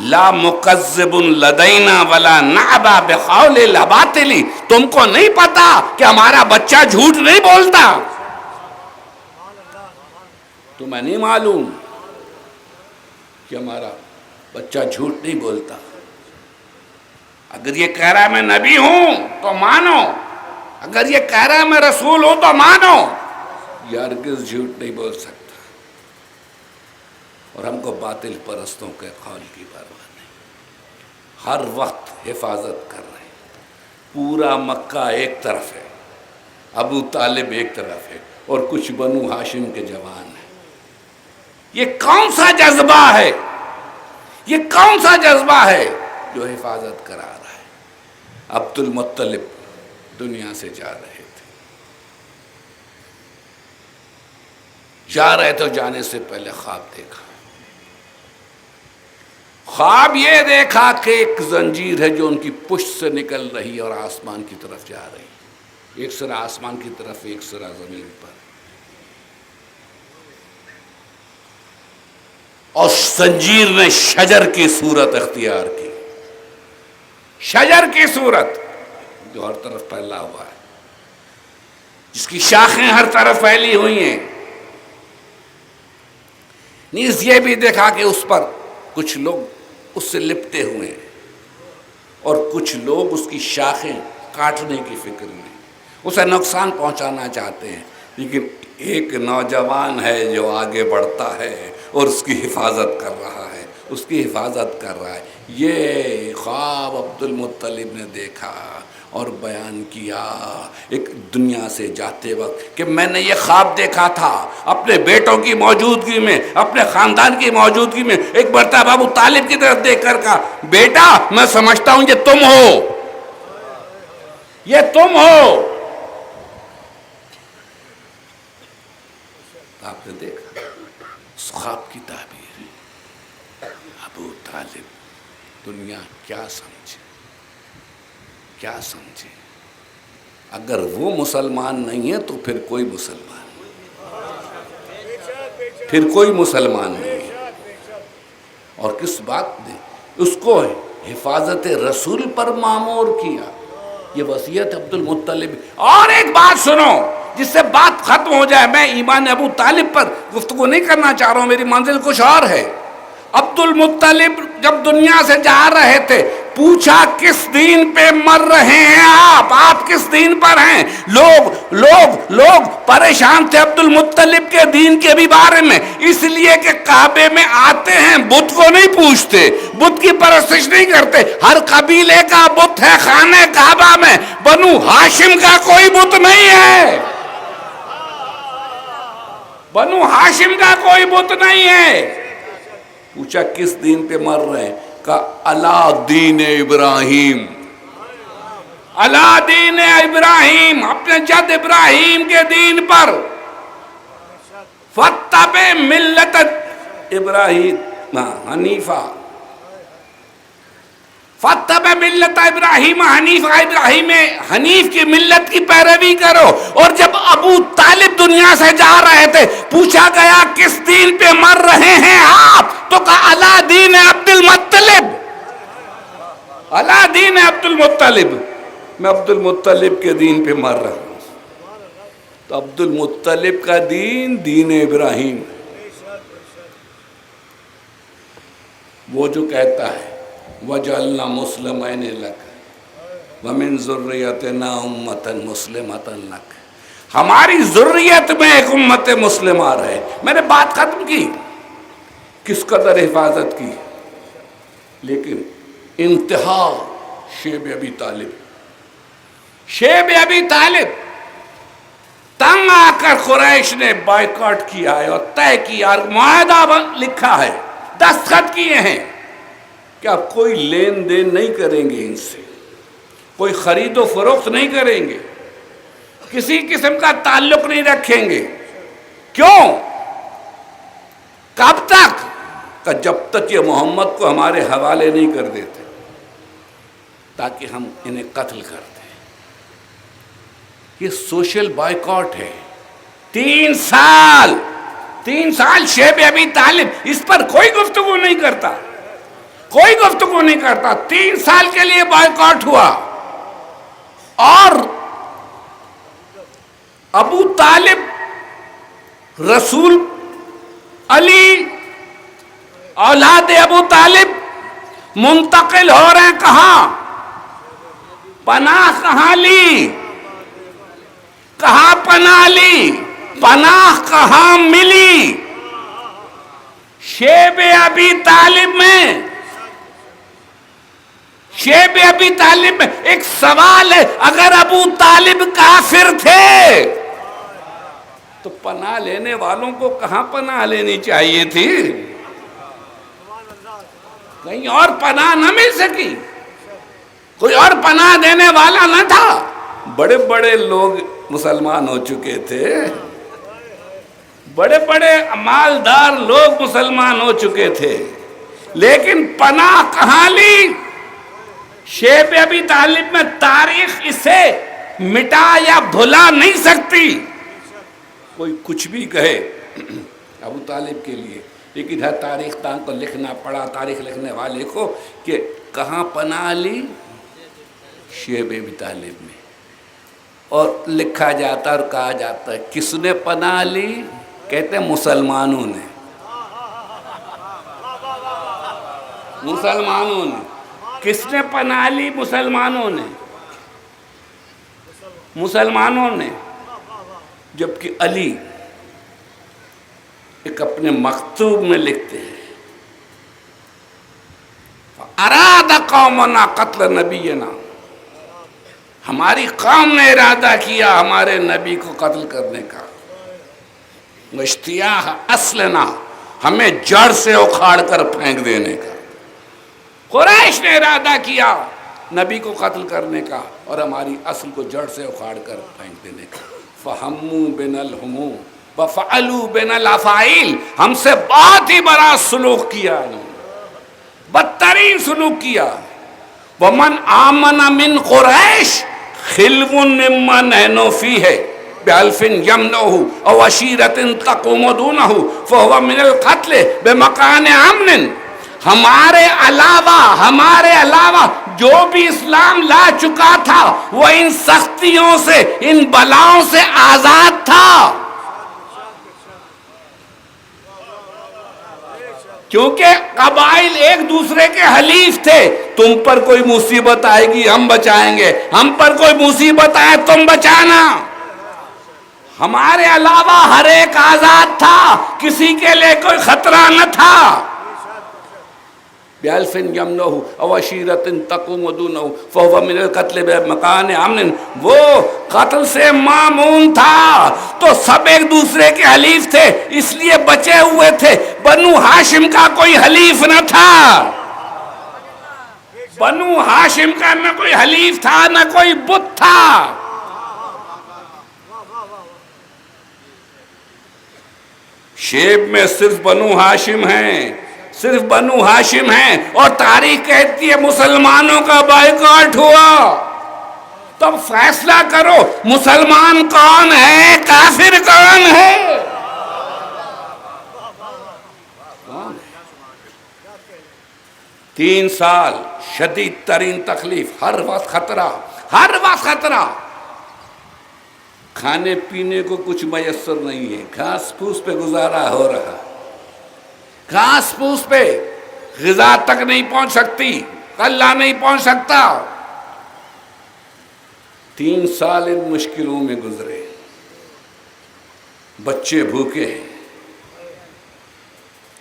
Speaker 1: لا مکذب لدینا ولا نعبا بقول الاباطل. تم کو نہیں پتا کہ ہمارا بچہ جھوٹ نہیں بولتا؟ تمہیں نہیں معلوم کہ ہمارا بچہ جھوٹ نہیں بولتا؟ اگر یہ کہہ رہا ہے میں نبی ہوں تو مانو, اگر یہ کہہ رہا ہے میں رسول ہوں تو مانو. یہ ہرگز جھوٹ نہیں بول سکتا. اور ہم کو باطل پرستوں کے قول کی پرواہ نہیں, ہر وقت حفاظت کر رہے ہیں. پورا مکہ ایک طرف ہے, ابو طالب ایک طرف ہے, اور کچھ بنو ہاشم کے جوان ہیں. یہ کون سا جذبہ ہے, یہ کون سا جذبہ ہے جو حفاظت کرا رہا ہے؟ عبد المطلب دنیا سے جا رہے تھے, جا رہے تو جانے سے پہلے خواب دیکھا. خواب یہ دیکھا کہ ایک زنجیر ہے جو ان کی پشت سے نکل رہی اور آسمان کی طرف جا رہی. ایک سرا آسمان کی طرف, ایک سرا زمین پر. اور زنجیر نے شجر کی صورت اختیار کی, شجر کی صورت جو ہر طرف پھیلا ہوا ہے, جس کی شاخیں ہر طرف پھیلی ہوئی ہیں. نیز یہ بھی دیکھا کہ اس پر کچھ لوگ اس سے لپٹے ہوئے ہیں, اور کچھ لوگ اس کی شاخیں کاٹنے کی فکر نہیں، اسے نقصان پہنچانا چاہتے ہیں، لیکن ایک نوجوان ہے جو آگے بڑھتا ہے اور اس کی حفاظت کر رہا ہے، اس کی حفاظت کر رہا ہے۔ یہ خواب عبد المطلب نے دیکھا اور بیان کیا ایک دنیا سے جاتے وقت کہ میں نے یہ خواب دیکھا تھا اپنے بیٹوں کی موجودگی میں، اپنے خاندان کی موجودگی میں۔ ایک مرتبہ ابو طالب کی طرف دیکھ کر کہا، بیٹا میں سمجھتا ہوں یہ تم ہو، یہ تم ہو۔ آپ نے دیکھا اس خواب کی تعبیر، ابو طالب دنیا کیا سمجھے، کیا سمجھے؟ اگر وہ مسلمان نہیں ہے تو پھر کوئی مسلمان نہیں، پھر کوئی مسلمان نہیں ہے۔ اور کس بات نے اس کو حفاظت رسول پر معمور کیا؟ یہ وصیت عبد المطلب۔ اور ایک بات سنو جس سے بات ختم ہو جائے، میں ایمان ابو طالب پر گفتگو نہیں کرنا چاہ رہا ہوں، میری منزل کچھ اور ہے۔ عبد المطلب جب دنیا سے جا رہے تھے پوچھا کس دین پہ مر رہے ہیں آپ کس دین پر ہیں؟ لوگ پریشان تھے عبد المطلب کے دین کے بھی بارے میں، اس لیے کہ کعبے میں آتے ہیں بت کو نہیں پوچھتے، بت کی پرستش نہیں کرتے، ہر قبیلے کا بت ہے خانہ کعبہ میں، بنو ہاشم کا کوئی بت نہیں ہے، بنو ہاشم کا کوئی بت نہیں ہے۔ پوچھا کس دین پہ مر رہے ہیں؟ کہا علی دین ابراہیم، علی دین ابراہیم، اپنے جد ابراہیم کے دین پر۔ فاتبع ملت ابراہیم حنیفہ، فاتبع ملت ابراہیم حنیفہ، ابراہیم حنیف کی ملت کی پیروی کرو۔ اور جب ابو طالب دنیا سے جا رہے تھے پوچھا گیا کس دین پہ مر رہے ہیں آپ؟ تو کہا علی دین عبد المطلب، علی دین عبد المطلب، میں عبد المطلب کے دین پہ مر رہا ہوں۔ تو عبد المطلب کا دین دین ابراہیم، وہ جو کہتا ہے وَجَعَلْنَا مُسْلِمَيْنِ لَكَ وَمِن ذُرِّيَّتِنَا أُمَّةً مُسْلِمَةً لَكَ، ہماری ذریت میں ایک امت مسلمہ رہے۔ میں نے بات ختم کی، کس قدر حفاظت کی، لیکن انتہا شیب ابی طالب، شیب ابی طالب تنگ آ کر قریش نے بائیکاٹ کیا ہے اور طے کیا اور معاہدہ لکھا ہے، دستخط کیے ہیں کہ آپ کوئی لین دین نہیں کریں گے، ان سے کوئی خرید و فروخت نہیں کریں گے، کسی قسم کا تعلق نہیں رکھیں گے۔ کیوں؟ کب تک؟ کہ جب تک یہ محمد کو ہمارے حوالے نہیں کر دیتے، تاکہ ہم انہیں قتل کر دیں۔ یہ سوشل بائیکاٹ ہے۔ 3 سال شیب ابی طالب اس پر کوئی گفتگو نہیں کرتا، کوئی گفتگو نہیں کرتا۔ 3 سال کے لیے بائیکاٹ ہوا، اور ابو طالب رسول علی اولاد ابو طالب منتقل ہو رہے ہیں، کہاں؟ پناہ کہاں لی؟ کہاں پناہ لی؟ پناہ کہاں ملی؟ شیب ابی طالب میں۔ شیب ابی طالب میں ایک سوال ہے، اگر ابو طالب کافر تھے تو پناہ لینے والوں کو کہاں پناہ لینی چاہیے تھی؟ کہیں اور پناہ نہ مل سکی؟ کوئی اور پناہ دینے والا نہ تھا؟ بڑے بڑے لوگ مسلمان ہو چکے تھے، بڑے بڑے مالدار لوگ مسلمان ہو چکے تھے، لیکن پناہ کہاں لی؟ شیب ابی طالب میں۔ تاریخ اسے مٹا یا بھلا نہیں سکتی، کوئی کچھ بھی کہے ابو طالب کے لیے، لیکن ہر تاریخ دان کو لکھنا پڑا، تاریخ لکھنے والے کو، کہ کہاں پناہ لی؟ شیب ابی طالب میں۔ اور لکھا جاتا اور کہا جاتا ہے کس نے پناہ لی؟ کہتے ہیں مسلمانوں نے، مسلمانوں نے۔ کس نے پناہ لی؟ مسلمانوں نے۔ مسلمانوں نے، جبکہ علی ایک اپنے مکتوب میں لکھتے ہیں اراد قومنا قتل نبینا، ہماری قوم نے ارادہ کیا ہمارے نبی کو قتل کرنے کا، واشتیاح اصلنا، ہمیں جڑ سے اکھاڑ کر پھینک دینے کا۔ قریش نے ارادہ کیا نبی کو قتل کرنے کا اور ہماری اصل کو جڑ سے اکھاڑ کر پھینک دینے کا۔ فہموا بنا الہموم وفعلوا بنا الافاعیل، ہم سے بہت ہی بڑا سلوک کیا انہوں نے، بدترین سلوک کیا۔ ومن آمن من قریش خلو مما نحن فیہ بألف یمنعہ او عشیرۃ تقوم دونہ فہو من القتل بمکان امن، ہمارے علاوہ جو بھی اسلام لا چکا تھا وہ ان سختیوں سے، ان بلاؤں سے آزاد تھا، کیونکہ قبائل ایک دوسرے کے حلیف تھے۔ تم پر کوئی مصیبت آئے گی ہم بچائیں گے، ہم پر کوئی مصیبت آئے تم بچانا۔ ہمارے علاوہ ہر ایک آزاد تھا، کسی کے لیے کوئی خطرہ نہ تھا۔ بألف یمنعہ او عشیرۃ تقوم دونہ فہو من القتل بمکان امن، وہ قتل سے مامون تھا تو سب ایک دوسرے کے حلیف تھے، اس لیے بچے ہوئے تھے۔ بنو ہاشم کا کوئی حلیف نہ تھا، بنو ہاشم کا نہ کوئی حلیف تھا نہ کوئی بت تھا۔ شیب میں صرف بنو ہاشم ہیں، صرف بنو ہاشم ہیں، اور تاریخ کہتی ہے مسلمانوں کا بائیکاٹ ہوا۔ تب فیصلہ کرو مسلمان کون ہے، کافر کون ہے؟ 3 سال شدید ترین تکلیف، ہر وقت خطرہ، ہر وقت خطرہ۔ کھانے پینے کو کچھ میسر نہیں ہے، گھاس پھوس پہ گزارا ہو رہا، گھاس پھوس پہ، غذا تک نہیں پہنچ سکتی، غلہ نہیں پہنچ سکتا۔ 3 سال ان مشکلوں میں گزرے، بچے بھوکے ہیں،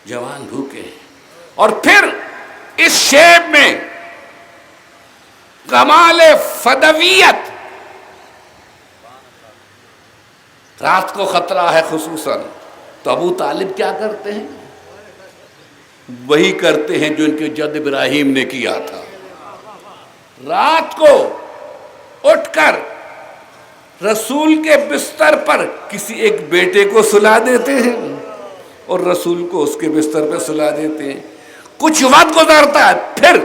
Speaker 1: جوان بھوکے ہیں، اور پھر اس شیب میں کمال فدویت، رات کو خطرہ ہے خصوصاً، تو ابو طالب کیا کرتے ہیں؟ وہی کرتے ہیں جو ان کے جد ابراہیم نے کیا تھا۔ رات کو اٹھ کر رسول کے بستر پر کسی ایک بیٹے کو سلا دیتے ہیں اور رسول کو اس کے بستر پہ سلا دیتے ہیں۔ کچھ وقت گزرتا ہے، پھر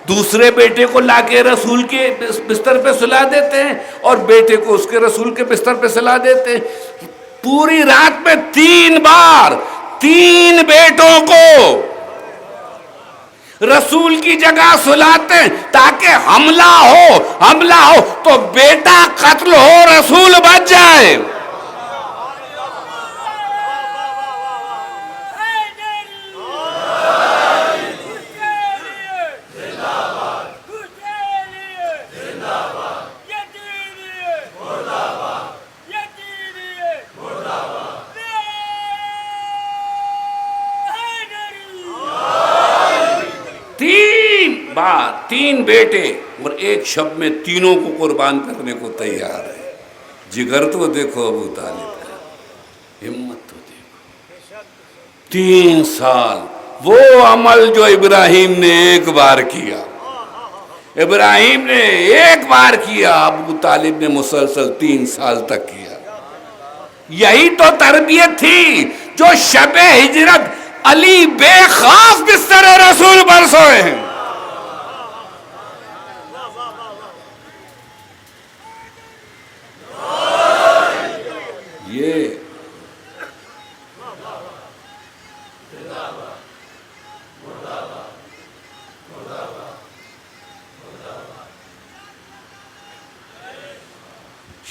Speaker 1: دوسرے بیٹے کو لا کے رسول کے بستر پہ سلا دیتے ہیں اور بیٹے کو اس کے رسول کے بستر پہ سلا دیتے ہیں۔ پوری رات میں 3 بار 3 بیٹوں کو رسول کی جگہ سلاتے ہیں تاکہ حملہ ہو تو بیٹا قتل ہو، رسول بچ جائے۔ تین بیٹے اور ایک شب میں تینوں کو قربان کرنے کو تیار ہے۔ جگر تو دیکھو ابو طالب کا، ہمت تو دیکھو۔ 3 سال وہ عمل جو ابراہیم نے ایک بار کیا، ابراہیم نے ایک بار کیا، ابو طالب نے مسلسل 3 سال تک کیا۔ یہی تو تربیت تھی جو شب ہجرت علی بے خوف بستر رسول پر سوئے ہیں۔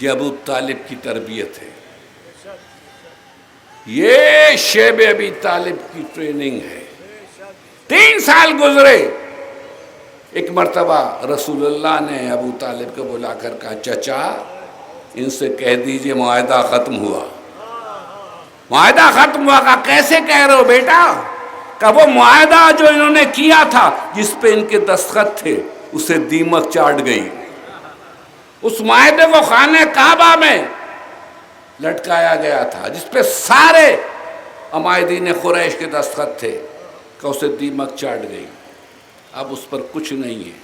Speaker 1: یہ ابو طالب کی تربیت ہے، یہ شیب ابی طالب کی ٹریننگ ہے۔ 3 سال گزرے، ایک مرتبہ رسول اللہ نے ابو طالب کو بلا کر کہا، چچا ان سے کہہ دیجئے معاہدہ ختم ہوا. معاہدہ ختم ہوا. کہا کیسے کہہ رہے ہو بیٹا؟ کہ وہ معاہدہ جو انہوں نے کیا تھا جس پہ ان کے دستخط تھے اسے دیمک چاٹ گئی. اس معاہدے کو خانہ کعبہ میں لٹکایا گیا تھا جس پہ سارے عمائدین قریش کے دستخط تھے کہ اسے دیمک چاٹ گئی. اب اس پر کچھ نہیں ہے.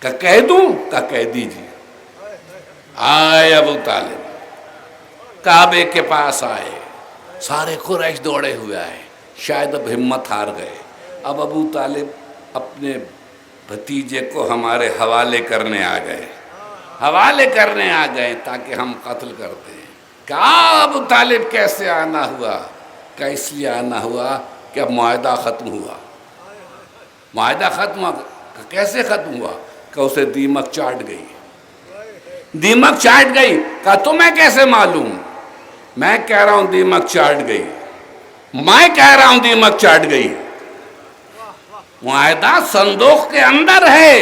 Speaker 1: کہ کہہ دوں؟ کہ کہہ دیجیے. آئے ابو طالب کعبے کے پاس آئے. سارے قریش دوڑے ہوئے آئے. شاید اب ہمت ہار گئے. اب ابو طالب اپنے بھتیجے کو ہمارے حوالے کرنے آ گئے. حوالے کرنے آ گئے تاکہ ہم قتل کرتے ہیں. کہا ابو طالب کیسے آنا ہوا؟ کہ اس لیے آنا ہوا کہ اب معاہدہ ختم ہوا. معاہدہ ختم ہوا. کیسے ختم ہوا؟ کہ اسے دیمک چاٹ گئی. دیمک چاٹ گئی. کہا تمہیں کیسے معلوم؟ میں کہہ رہا ہوں دیمک چاٹ گئی. میں کہہ رہا ہوں دیمک چاٹ گئی. معاہدہ صندوق کے اندر ہے.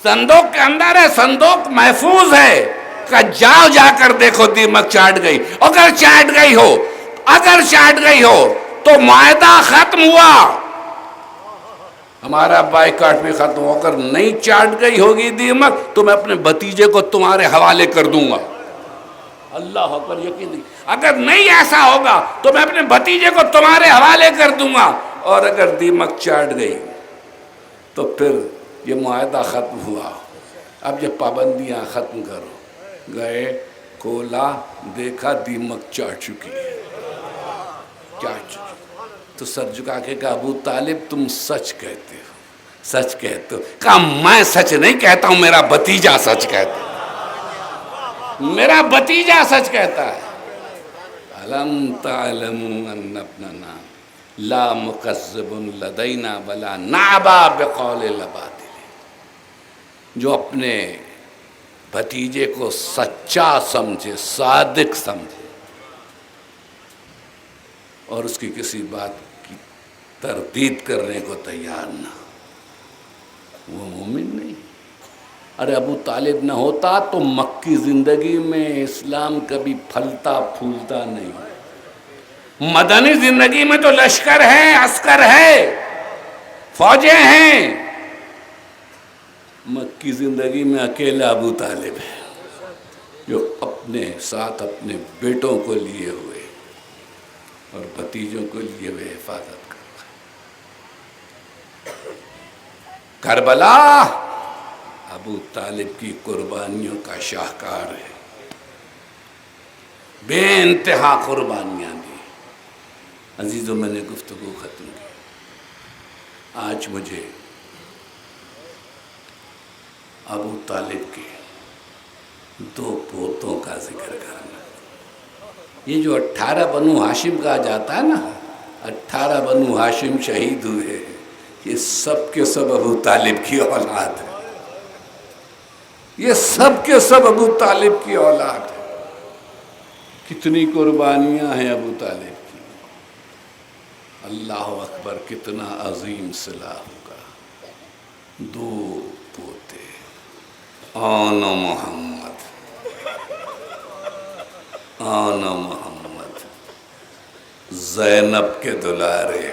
Speaker 1: صندوق کے اندر ہے. صندوق محفوظ ہے. کہ جاؤ جا کر دیکھو دیمک چاٹ گئی. اگر چاٹ گئی ہو تو معاہدہ ختم ہوا. ہمارا بائیکاٹ بھی ختم ہو کر نہیں چاٹ گئی ہوگی دیمک تو میں اپنے بھتیجے کو تمہارے حوالے کر دوں گا. اللہ اکبر. یقین نہیں. اگر نہیں ایسا ہوگا تو میں اپنے بھتیجے کو تمہارے حوالے کر دوں گا. اور اگر دیمک چاٹ گئی تو پھر یہ معاہدہ ختم ہوا. اب یہ پابندیاں ختم کرو. گئے کھولا دیکھا دیمک چاٹ چکی ہے. چاٹ چکی. تو سر جھکا کے کہا ابو طالب تم سچ کہتے ہو. سچ کہتے ہو. کہا میں سچ نہیں کہتا ہوں میرا بھتیجا سچ کہتا ہے. میرا بھتیجا سچ کہتا ہے. الم تعلموا ان ابننا لا مکذب لدینا ولا نعبا بقول الباطل. جو اپنے بھتیجے کو سچا سمجھے, صادق سمجھے اور اس کی کسی بات کی تردید کرنے کو تیار نہ, وہ مومن نہیں. ارے ابو طالب نہ ہوتا تو مکی زندگی میں اسلام کبھی پھلتا پھولتا نہیں. مدنی زندگی میں تو لشکر ہے, عسکر ہے, فوجیں ہیں. مکی زندگی میں اکیلا ابو طالب ہے جو اپنے ساتھ اپنے بیٹوں کو لیے ہوئے اور بھتیجوں کو لیے ہوئے حفاظت کرتا ہے. کربلا ابو طالب کی قربانیوں کا شاہکار ہے. بے انتہا قربانیاں دی. عزیزوں میں نے گفتگو ختم کی. آج مجھے ابو طالب کے 2 پوتوں کا ذکر کرنا. یہ جو 18 بنو ہاشم کہا جاتا ہے نا, 18 بنو ہاشم شہید ہوئے, یہ سب کے سب ابو طالب کی اولاد ہے. یہ سب کے سب ابو طالب کی اولاد ہے. کتنی قربانیاں ہیں ابو طالب کی. اللہ اکبر. کتنا عظیم صلہ ہوگا. 2 پوتے آن محمد, آن محمد, زینب کے دلارے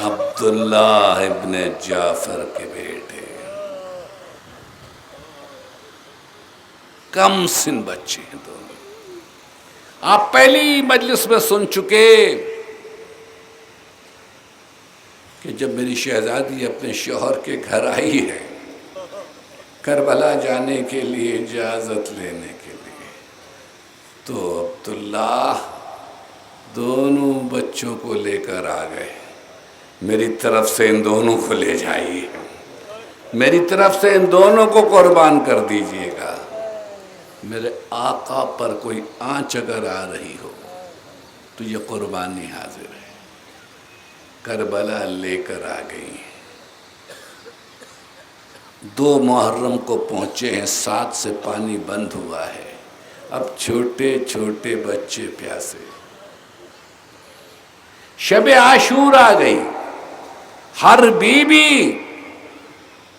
Speaker 1: عبداللہ ابن جعفر کے بیٹے. کم سن بچے ہیں دونوں. آپ پہلی مجلس میں سن چکے کہ جب میری شہزادی اپنے شوہر کے گھر آئی ہے کربلا جانے کے لیے اجازت لینے کے لیے, تو عبداللہ دونوں بچوں کو لے کر آ گئے. میری طرف سے ان دونوں کو لے جائیے, میری طرف سے ان دونوں کو قربان کر دیجئے گا. میرے آقا پر کوئی آنچ اگر آ رہی ہو تو یہ قربانی حاضر ہے. کربلا لے کر آ گئی. 2 محرم کو پہنچے ہیں. 7 سے پانی بند ہوا ہے. اب چھوٹے چھوٹے بچے پیاسے. شب عاشور آ گئی. ہر بیوی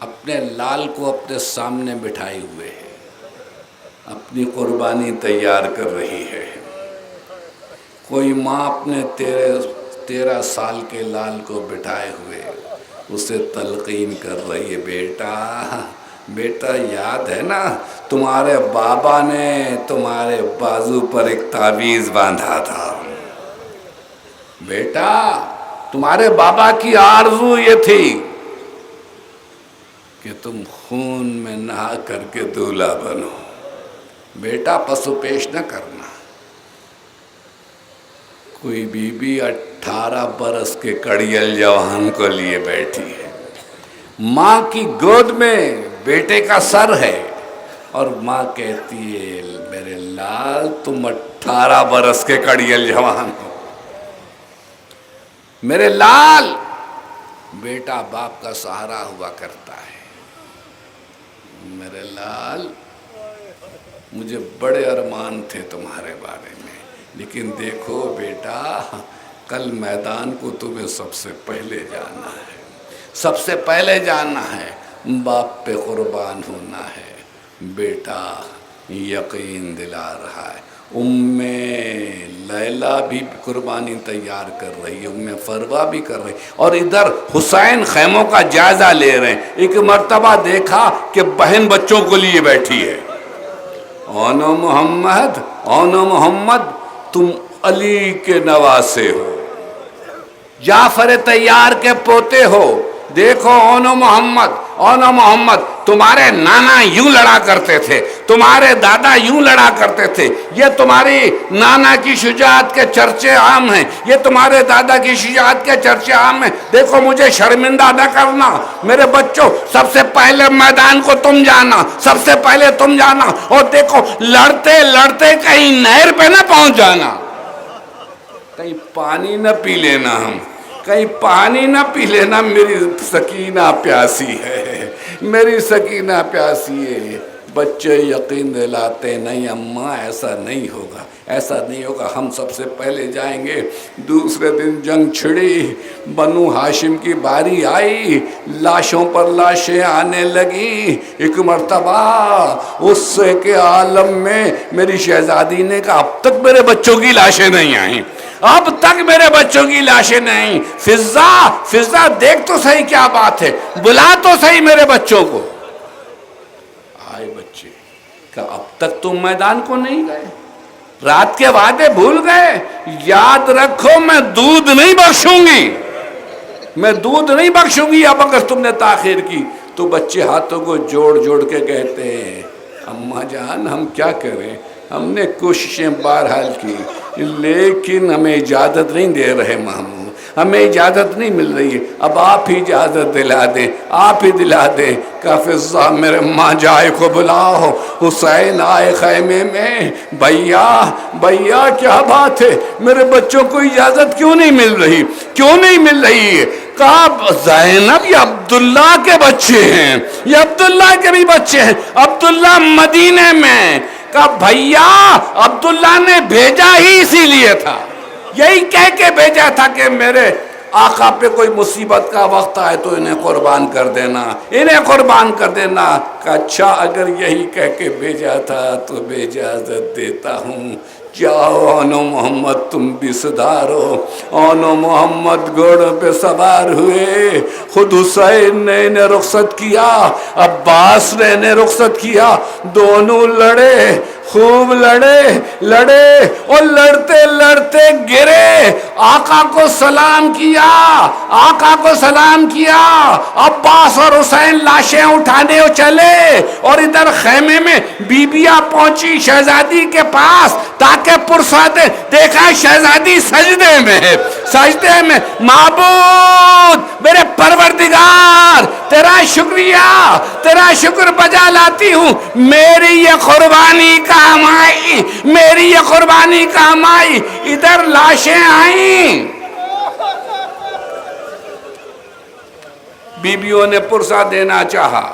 Speaker 1: اپنے لال کو اپنے سامنے بٹھائے ہوئے ہے، اپنی قربانی تیار کر رہی ہے۔ کوئی ماں اپنے 13 سال کے لال کو بٹھائے ہوئے اسے تلقین کر رہی ہے، بیٹا یاد ہے نا تمہارے بابا نے تمہارے بازو پر ایک تعویذ باندھا تھا، بیٹا تمہارے بابا کی آرزو یہ تھی کہ تم خون میں نہا کر کے دولہا بنو، بیٹا پسو پیش نہ کرنا۔ کوئی بی بی 18 برس کے کڑیل جوان کو لیے بیٹھی ہے، ماں کی گود میں بیٹے کا سر ہے اور ماں کہتی ہے میرے لال تم 18 برس کے کڑیل جوان ہو، میرے لال۔ بیٹا باپ کا سہارا ہوا کرتا ہے، میرے لال مجھے بڑے ارمان تھے تمہارے بارے میں، لیکن دیکھو بیٹا کل میدان کو تمہیں سب سے پہلے جانا ہے، سب سے پہلے جانا ہے، باپ پہ قربان ہونا ہے۔ بیٹا یقین دلا رہا ہے، ام لیلا بھی قربانی تیار کر رہی ہے، ام فروا بھی کر رہی، اور ادھر حسین خیموں کا جائزہ لے رہے ہیں۔ ایک مرتبہ دیکھا کہ بہن بچوں کو لیے بیٹھی ہے، اونو محمد تم علی کے نواسے ہو، جعفر طیار کے پوتے ہو، دیکھو اونو محمد تمہارے نانا یوں لڑا کرتے تھے، تمہارے دادا یوں لڑا کرتے تھے، یہ تمہاری نانا کی شجاعت کے چرچے عام ہیں، یہ تمہارے دادا کی شجاعت کے چرچے عام ہیں، دیکھو مجھے شرمندہ نہ کرنا میرے بچوں، سب سے پہلے میدان کو تم جانا، سب سے پہلے تم جانا، اور دیکھو لڑتے لڑتے کہیں نہر پہ نہ پہنچ جانا، کہیں پانی نہ پی لینا، کہیں پانی نہ پی لینا، میری سکینہ پیاسی ہے، میری سکینہ پیاسی ہے۔ بچے یقین دلاتے نہیں اماں ایسا نہیں ہوگا، ایسا نہیں ہوگا، ہم سب سے پہلے جائیں گے۔ دوسرے دن جنگ چھڑی، بنو ہاشم کی باری آئی، لاشوں پر لاشیں آنے لگی۔ ایک مرتبہ غصے کے عالم میں میری شہزادی نے کہا اب تک میرے بچوں کی لاشیں نہیں آئیں، اب تک میرے بچوں کی لاشیں نہیں، فضا دیکھ تو صحیح کیا بات ہے، بلا تو صحیح میرے بچوں کو۔ آئے بچے، کہ اب تک تم میدان کو نہیں گئے، رات کے وعدے بھول گئے، یاد رکھو میں دودھ نہیں بخشوں گی، میں دودھ نہیں بخشوں گی اب اگر تم نے تاخیر کی۔ تو بچے ہاتھوں کو جوڑ جوڑ کے کہتے ہیں اماں جان ہم کیا کریں، ہم نے کوششیں بہرحال کی لیکن ہمیں اجازت نہیں دے رہے ماموں، ہمیں اجازت نہیں مل رہی ہے، اب آپ ہی اجازت دلا دیں، آپ ہی دلا دیں۔ کہ فضا میرے ماں جائے کو بلاؤ، حسین آئے خیمے میں، بھیا کیا بات ہے، میرے بچوں کو اجازت کیوں نہیں مل رہی، کیوں نہیں مل رہی ہے؟ کہا زینب یہ عبداللہ کے بچے ہیں، یہ عبداللہ کے بھی بچے ہیں، عبداللہ مدینے میں۔ کہا بھیا عبداللہ نے بھیجا ہی اسی لیے تھا، یہی کہہ کے بھیجا تھا کہ میرے آقا پہ کوئی مصیبت کا وقت آئے تو انہیں قربان کر دینا، انہیں قربان کر دینا۔ کہ اچھا اگر یہی کہہ کے بھیجا تھا تو میں اجازت دیتا ہوں، جاؤ اونو محمد تم بھی سدھارو۔ اونو محمد گھوڑوں پہ سوار ہوئے، خود حسین نے انہیں رخصت کیا، عباس نے انہیں رخصت کیا، دونوں لڑے، خوب لڑے اور لڑتے لڑتے گرے، آقا کو سلام کیا، عباس اور حسین لاشیں اٹھانے چلے، اور ادھر خیمے میں بیبیاں پہنچی شہزادی کے پاس تاکہ پرسادے، دیکھا شہزادی سجدے میں، معبود میرے پروردگار تیرا شکریہ، تیرا شکر بجا لاتی ہوں، میری یہ قربانی کام آئی، ادھر لاشیں آئیں۔ بیبیوں نے پرسا دینا چاہا،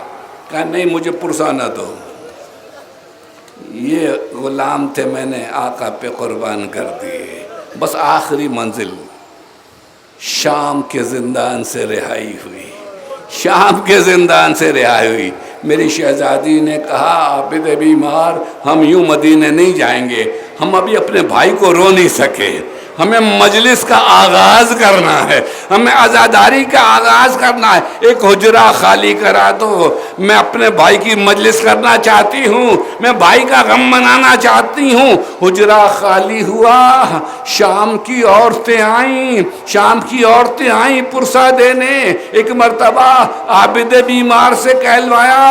Speaker 1: کہا نہیں مجھے پرسا نہ دو، یہ غلام تھے میں نے آقا پہ قربان کر دیے۔ بس آخری منزل شام کے زندان سے رہائی ہوئی، شام کے زندان سے رہائی ہوئی۔ میری شہزادی نے کہا عابد بیمار ہم یوں مدینے نہیں جائیں گے، ہم ابھی اپنے بھائی کو رو نہیں سکے، ہمیں مجلس کا آغاز کرنا ہے، ہمیں عزاداری کا آغاز کرنا ہے، ایک حجرہ خالی کرا دو، میں اپنے بھائی کی مجلس کرنا چاہتی ہوں، میں بھائی کا غم منانا چاہتی ہوں۔ حجرہ خالی ہوا، شام کی عورتیں آئیں، شام کی عورتیں آئیں پرسہ دینے۔ ایک مرتبہ عابد بیمار سے کہلوایا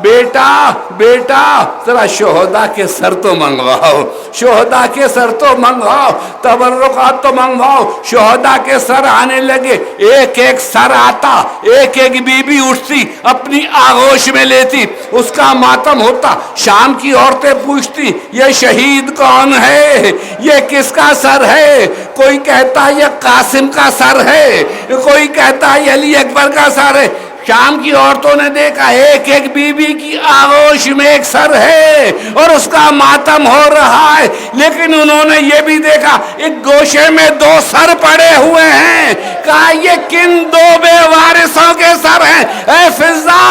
Speaker 1: بیٹا بیٹا ذرا شہداء کے سر تو منگواؤ، شہداء کے سر تو منگواؤ، تبرکات تو منگواؤ۔ شہداء کے سر آنے لگے، ایک ایک سر آتا، ایک ایک بی بی اٹھتی، اپنی آغوش میں لیتی، اس کا ماتم ہوتا۔ شام کی عورتیں پوچھتی یہ شہید کون ہے، یہ کس کا سر ہے؟ کوئی کہتا یہ قاسم کا سر ہے، کوئی کہتا یہ علی اکبر کا سر ہے۔ شام کی عورتوں نے دیکھا ایک ایک بی بی کی آغوش میں ایک سر ہے اور اس کا ماتم ہو رہا ہے، لیکن انہوں نے یہ بھی دیکھا ایک گوشے میں دو سر پڑے ہوئے ہیں۔ کہا یہ کن دو بے وارثوں کے سر ہیں؟ اے فضا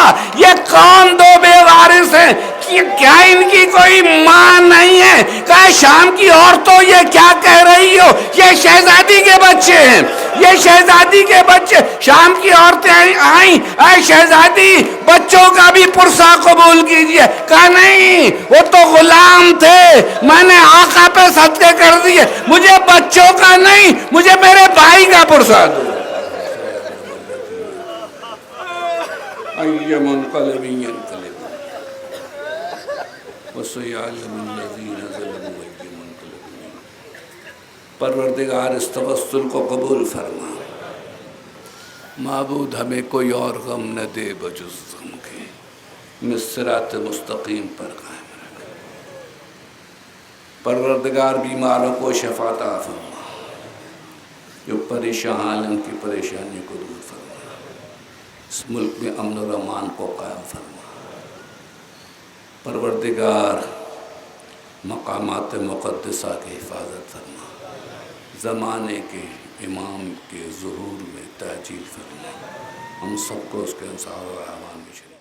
Speaker 1: یہ کون دو بے وارث ہیں؟ کیا ان کی کوئی ماں نہیں ہے؟ کہا شام کی عورتوں یہ کیا کہہ رہی ہو؟ یہ شہزادی کے بچے ہیں، یہ شہزادی کے بچے۔ شام کی عورتیں آئیں، اے شہزادی بچوں کا بھی پرسہ قبول کیجئے۔ کہا نہیں وہ تو غلام تھے، میں نے آقا پہ صدقے کر دیے، مجھے بچوں کا نہیں، مجھے میرے بھائی کا پرسہ دو۔ اَيَّ مُنْقَلِبٍ يَنْقَلِبُ وَسَيَعْلَمُ الَّذِينَ ظَلَمُوا أَيَّ مُنْقَلِبٍ۔ پروردگار اس توسل کو قبول فرما۔ معبود ہمیں کوئی اور غم نہ دے بجز غم کے، ہمیں صراط مستقیم پر قائم رکھ۔ پروردگار بیماروں کو شفا عطا فرما، جو پریشان ان کی پریشانی کو دور فرما۔ اس ملک میں امن و امان کو قائم فرما۔ پروردگار مقامات مقدسہ کی حفاظت فرما، زمانے کے امام کے ظہور میں تاجیل فرما، ہم سب کو اس کے انصار و احوال میں شریک